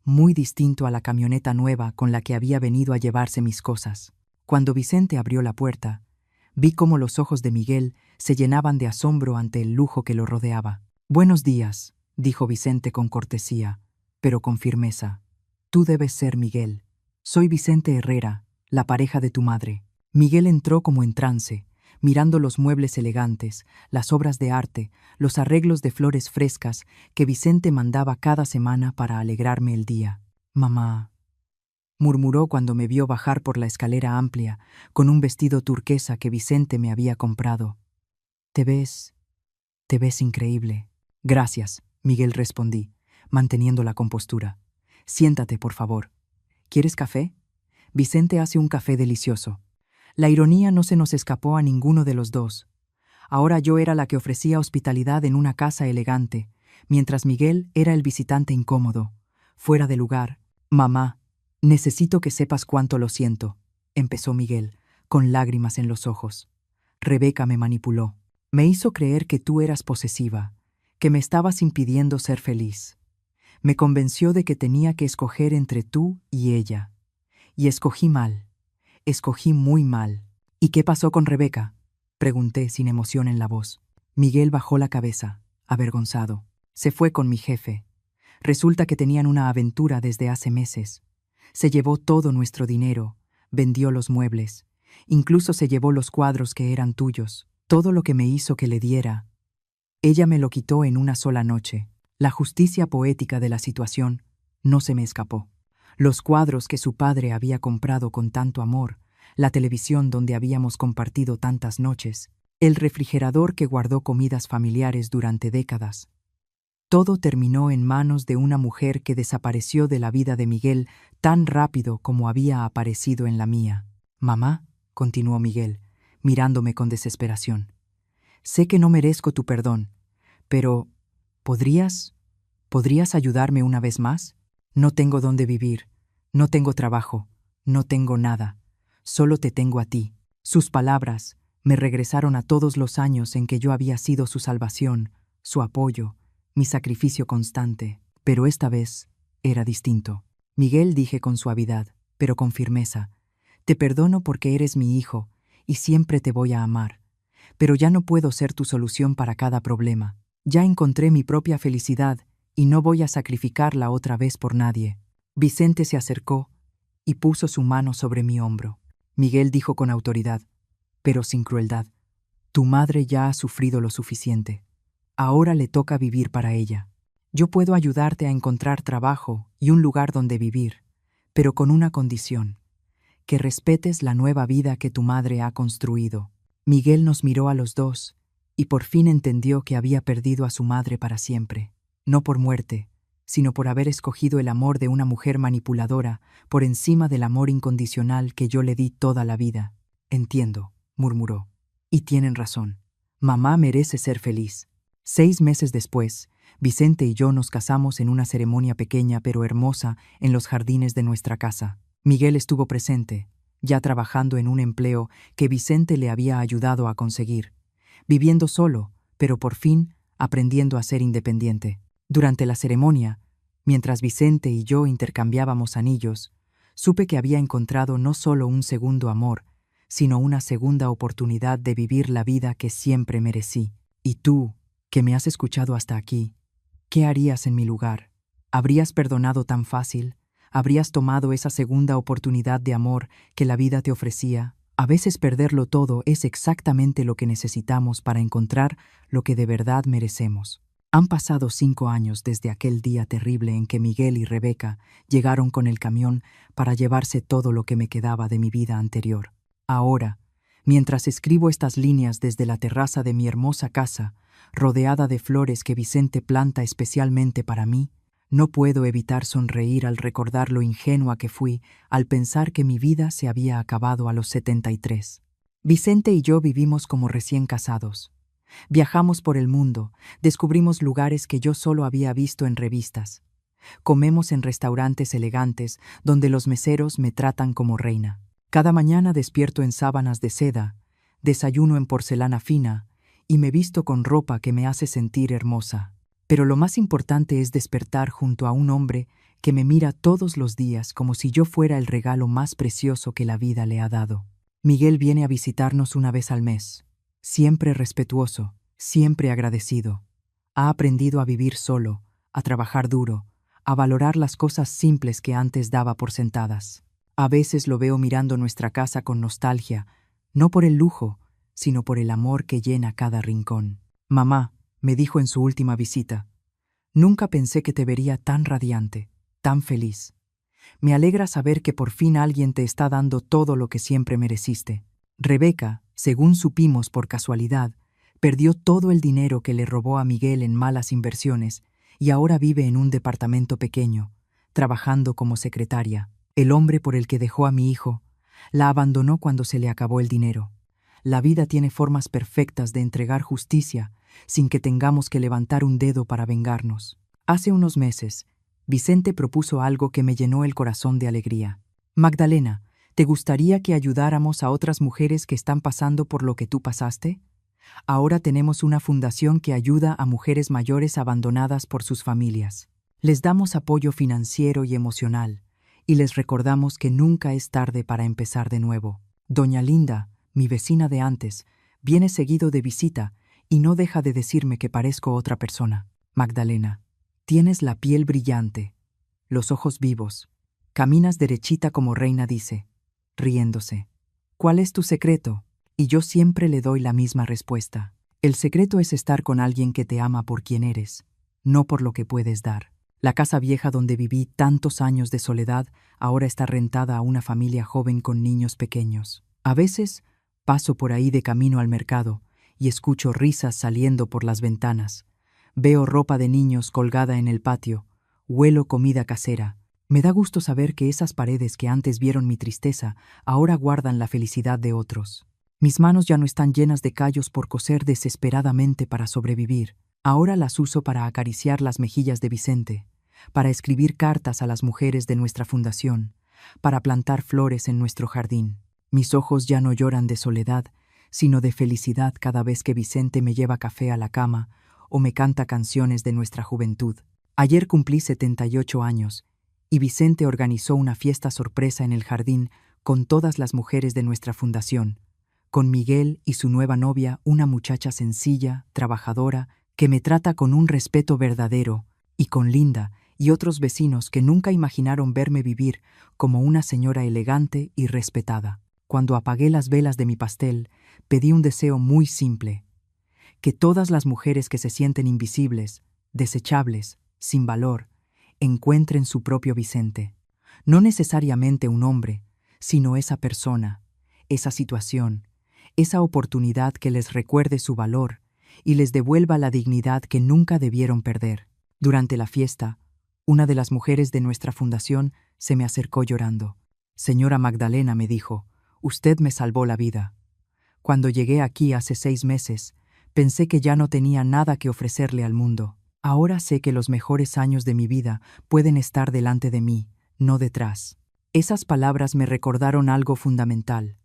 S1: muy distinto a la camioneta nueva con la que había venido a llevarse mis cosas. Cuando Vicente abrió la puerta, vi cómo los ojos de Miguel se llenaban de asombro ante el lujo que lo rodeaba. Buenos días, dijo Vicente con cortesía, pero con firmeza. Tú debes ser Miguel. Soy Vicente Herrera, la pareja de tu madre. Miguel entró como en trance, mirando los muebles elegantes, las obras de arte, los arreglos de flores frescas que Vicente mandaba cada semana para alegrarme el día. Mamá, murmuró cuando me vio bajar por la escalera amplia con un vestido turquesa que Vicente me había comprado. Te ves increíble. Gracias, Miguel, respondí, manteniendo la compostura. Siéntate, por favor. ¿Quieres café? Vicente hace un café delicioso. La ironía no se nos escapó a ninguno de los dos. Ahora yo era la que ofrecía hospitalidad en una casa elegante, mientras Miguel era el visitante incómodo, fuera de lugar. Mamá, necesito que sepas cuánto lo siento, empezó Miguel, con lágrimas en los ojos. Rebeca me manipuló. Me hizo creer que tú eras posesiva, que me estabas impidiendo ser feliz. Me convenció de que tenía que escoger entre tú y ella. Y escogí mal. Escogí muy mal. ¿Y qué pasó con Rebeca?, pregunté sin emoción en la voz. Miguel bajó la cabeza, avergonzado. Se fue con mi jefe. Resulta que tenían una aventura desde hace meses. Se llevó todo nuestro dinero, vendió los muebles, incluso se llevó los cuadros que eran tuyos. Todo lo que me hizo que le diera, ella me lo quitó en una sola noche. La justicia poética de la situación no se me escapó. Los cuadros que su padre había comprado con tanto amor, la televisión donde habíamos compartido tantas noches, el refrigerador que guardó comidas familiares durante décadas. Todo terminó en manos de una mujer que desapareció de la vida de Miguel tan rápido como había aparecido en la mía. Mamá, continuó Miguel, mirándome con desesperación. Sé que no merezco tu perdón, pero ¿podrías ayudarme una vez más? No tengo dónde vivir, no tengo trabajo, no tengo nada, solo te tengo a ti. Sus palabras me regresaron a todos los años en que yo había sido su salvación, su apoyo, mi sacrificio constante, pero esta vez era distinto. Miguel, dije con suavidad, pero con firmeza, te perdono porque eres mi hijo y siempre te voy a amar, pero ya no puedo ser tu solución para cada problema. Ya encontré mi propia felicidad y no voy a sacrificarla otra vez por nadie. Vicente se acercó y puso su mano sobre mi hombro. Miguel, dijo con autoridad, pero sin crueldad, tu madre ya ha sufrido lo suficiente. Ahora le toca vivir para ella. Yo puedo ayudarte a encontrar trabajo y un lugar donde vivir, pero con una condición, que respetes la nueva vida que tu madre ha construido. Miguel nos miró a los dos y por fin entendió que había perdido a su madre para siempre, no por muerte, sino por haber escogido el amor de una mujer manipuladora por encima del amor incondicional que yo le di toda la vida. Entiendo, murmuró. Y tienen razón. Mamá merece ser feliz. 6 meses después, Vicente y yo nos casamos en una ceremonia pequeña pero hermosa en los jardines de nuestra casa. Miguel estuvo presente, ya trabajando en un empleo que Vicente le había ayudado a conseguir, viviendo solo, pero por fin aprendiendo a ser independiente. Durante la ceremonia, mientras Vicente y yo intercambiábamos anillos, supe que había encontrado no solo un segundo amor, sino una segunda oportunidad de vivir la vida que siempre merecí. Y tú, que me has escuchado hasta aquí, ¿qué harías en mi lugar? ¿Habrías perdonado tan fácil? ¿Habrías tomado esa segunda oportunidad de amor que la vida te ofrecía? A veces perderlo todo es exactamente lo que necesitamos para encontrar lo que de verdad merecemos. Han pasado 5 años desde aquel día terrible en que Miguel y Rebeca llegaron con el camión para llevarse todo lo que me quedaba de mi vida anterior. Ahora, mientras escribo estas líneas desde la terraza de mi hermosa casa, rodeada de flores que Vicente planta especialmente para mí, no puedo evitar sonreír al recordar lo ingenua que fui al pensar que mi vida se había acabado a los 73. Vicente y yo vivimos como recién casados. Viajamos por el mundo, descubrimos lugares que yo solo había visto en revistas. Comemos en restaurantes elegantes donde los meseros me tratan como reina. Cada mañana despierto en sábanas de seda, desayuno en porcelana fina y me visto con ropa que me hace sentir hermosa. Pero lo más importante es despertar junto a un hombre que me mira todos los días como si yo fuera el regalo más precioso que la vida le ha dado. Miguel viene a visitarnos una vez al mes. Siempre respetuoso, siempre agradecido. Ha aprendido a vivir solo, a trabajar duro, a valorar las cosas simples que antes daba por sentadas. A veces lo veo mirando nuestra casa con nostalgia, no por el lujo, sino por el amor que llena cada rincón. Mamá, me dijo en su última visita, nunca pensé que te vería tan radiante, tan feliz. Me alegra saber que por fin alguien te está dando todo lo que siempre mereciste. Rebeca, según supimos por casualidad, perdió todo el dinero que le robó a Miguel en malas inversiones y ahora vive en un departamento pequeño, trabajando como secretaria. El hombre por el que dejó a mi hijo la abandonó cuando se le acabó el dinero. La vida tiene formas perfectas de entregar justicia sin que tengamos que levantar un dedo para vengarnos. Hace unos meses, Vicente propuso algo que me llenó el corazón de alegría. Magdalena, ¿te gustaría que ayudáramos a otras mujeres que están pasando por lo que tú pasaste? Ahora tenemos una fundación que ayuda a mujeres mayores abandonadas por sus familias. Les damos apoyo financiero y emocional, y les recordamos que nunca es tarde para empezar de nuevo. Doña Linda, mi vecina de antes, viene seguido de visita y no deja de decirme que parezco otra persona. Magdalena, tienes la piel brillante, los ojos vivos, caminas derechita como reina dice, riéndose. ¿Cuál es tu secreto? Y yo siempre le doy la misma respuesta. El secreto es estar con alguien que te ama por quien eres, no por lo que puedes dar. La casa vieja donde viví tantos años de soledad ahora está rentada a una familia joven con niños pequeños. A veces paso por ahí de camino al mercado y escucho risas saliendo por las ventanas. Veo ropa de niños colgada en el patio, huelo comida casera. Me da gusto saber que esas paredes que antes vieron mi tristeza ahora guardan la felicidad de otros. Mis manos ya no están llenas de callos por coser desesperadamente para sobrevivir. Ahora las uso para acariciar las mejillas de Vicente, para escribir cartas a las mujeres de nuestra fundación, para plantar flores en nuestro jardín. Mis ojos ya no lloran de soledad, sino de felicidad cada vez que Vicente me lleva café a la cama o me canta canciones de nuestra juventud. Ayer cumplí 78 años y Vicente organizó una fiesta sorpresa en el jardín con todas las mujeres de nuestra fundación, con Miguel y su nueva novia, una muchacha sencilla, trabajadora, que me trata con un respeto verdadero, y con Linda y otros vecinos que nunca imaginaron verme vivir como una señora elegante y respetada. Cuando apagué las velas de mi pastel, pedí un deseo muy simple: que todas las mujeres que se sienten invisibles, desechables, sin valor, encuentren su propio Vicente. No necesariamente un hombre, sino esa persona, esa situación, esa oportunidad que les recuerde su valor y les devuelva la dignidad que nunca debieron perder. Durante la fiesta, una de las mujeres de nuestra fundación se me acercó llorando. Señora Magdalena, me dijo, usted me salvó la vida. Cuando llegué aquí hace 6 meses, pensé que ya no tenía nada que ofrecerle al mundo. Ahora sé que los mejores años de mi vida pueden estar delante de mí, no detrás. Esas palabras me recordaron algo fundamental.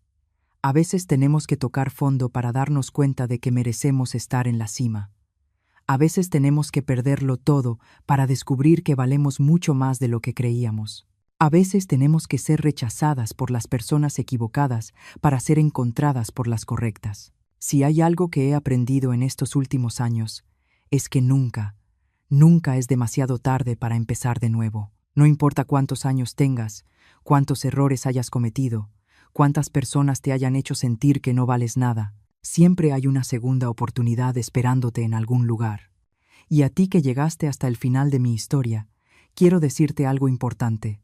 S1: A veces tenemos que tocar fondo para darnos cuenta de que merecemos estar en la cima. A veces tenemos que perderlo todo para descubrir que valemos mucho más de lo que creíamos. A veces tenemos que ser rechazadas por las personas equivocadas para ser encontradas por las correctas. Si hay algo que he aprendido en estos últimos años, es que nunca es demasiado tarde para empezar de nuevo. No importa cuántos años tengas, cuántos errores hayas cometido, cuántas personas te hayan hecho sentir que no vales nada, siempre hay una segunda oportunidad esperándote en algún lugar. Y a ti que llegaste hasta el final de mi historia, quiero decirte algo importante.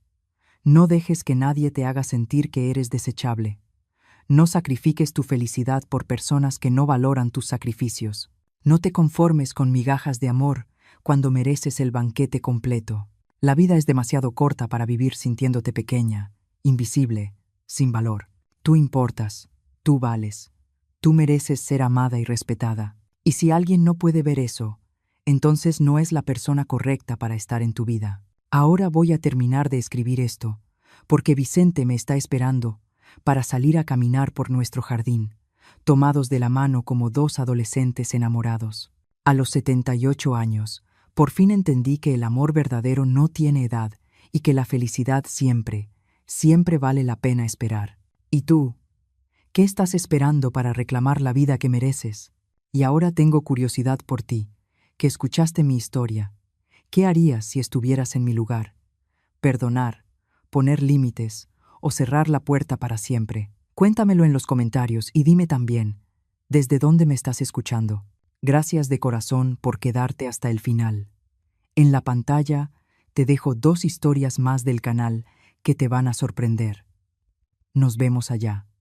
S1: No dejes que nadie te haga sentir que eres desechable. No sacrifiques tu felicidad por personas que no valoran tus sacrificios. No te conformes con migajas de amor cuando mereces el banquete completo. La vida es demasiado corta para vivir sintiéndote pequeña, invisible, sin valor. Tú importas, tú vales, tú mereces ser amada y respetada. Y si alguien no puede ver eso, entonces no es la persona correcta para estar en tu vida. Ahora voy a terminar de escribir esto, porque Vicente me está esperando para salir a caminar por nuestro jardín, tomados de la mano como dos adolescentes enamorados. A los 78 años, por fin entendí que el amor verdadero no tiene edad y que la felicidad siempre vale la pena esperar. ¿Y tú? ¿Qué estás esperando para reclamar la vida que mereces? Y ahora tengo curiosidad por ti, que escuchaste mi historia. ¿Qué harías si estuvieras en mi lugar? ¿Perdonar, poner límites o cerrar la puerta para siempre? Cuéntamelo en los comentarios y dime también, ¿desde dónde me estás escuchando? Gracias de corazón por quedarte hasta el final. En la pantalla te dejo 2 historias más del canal que te van a sorprender. Nos vemos allá.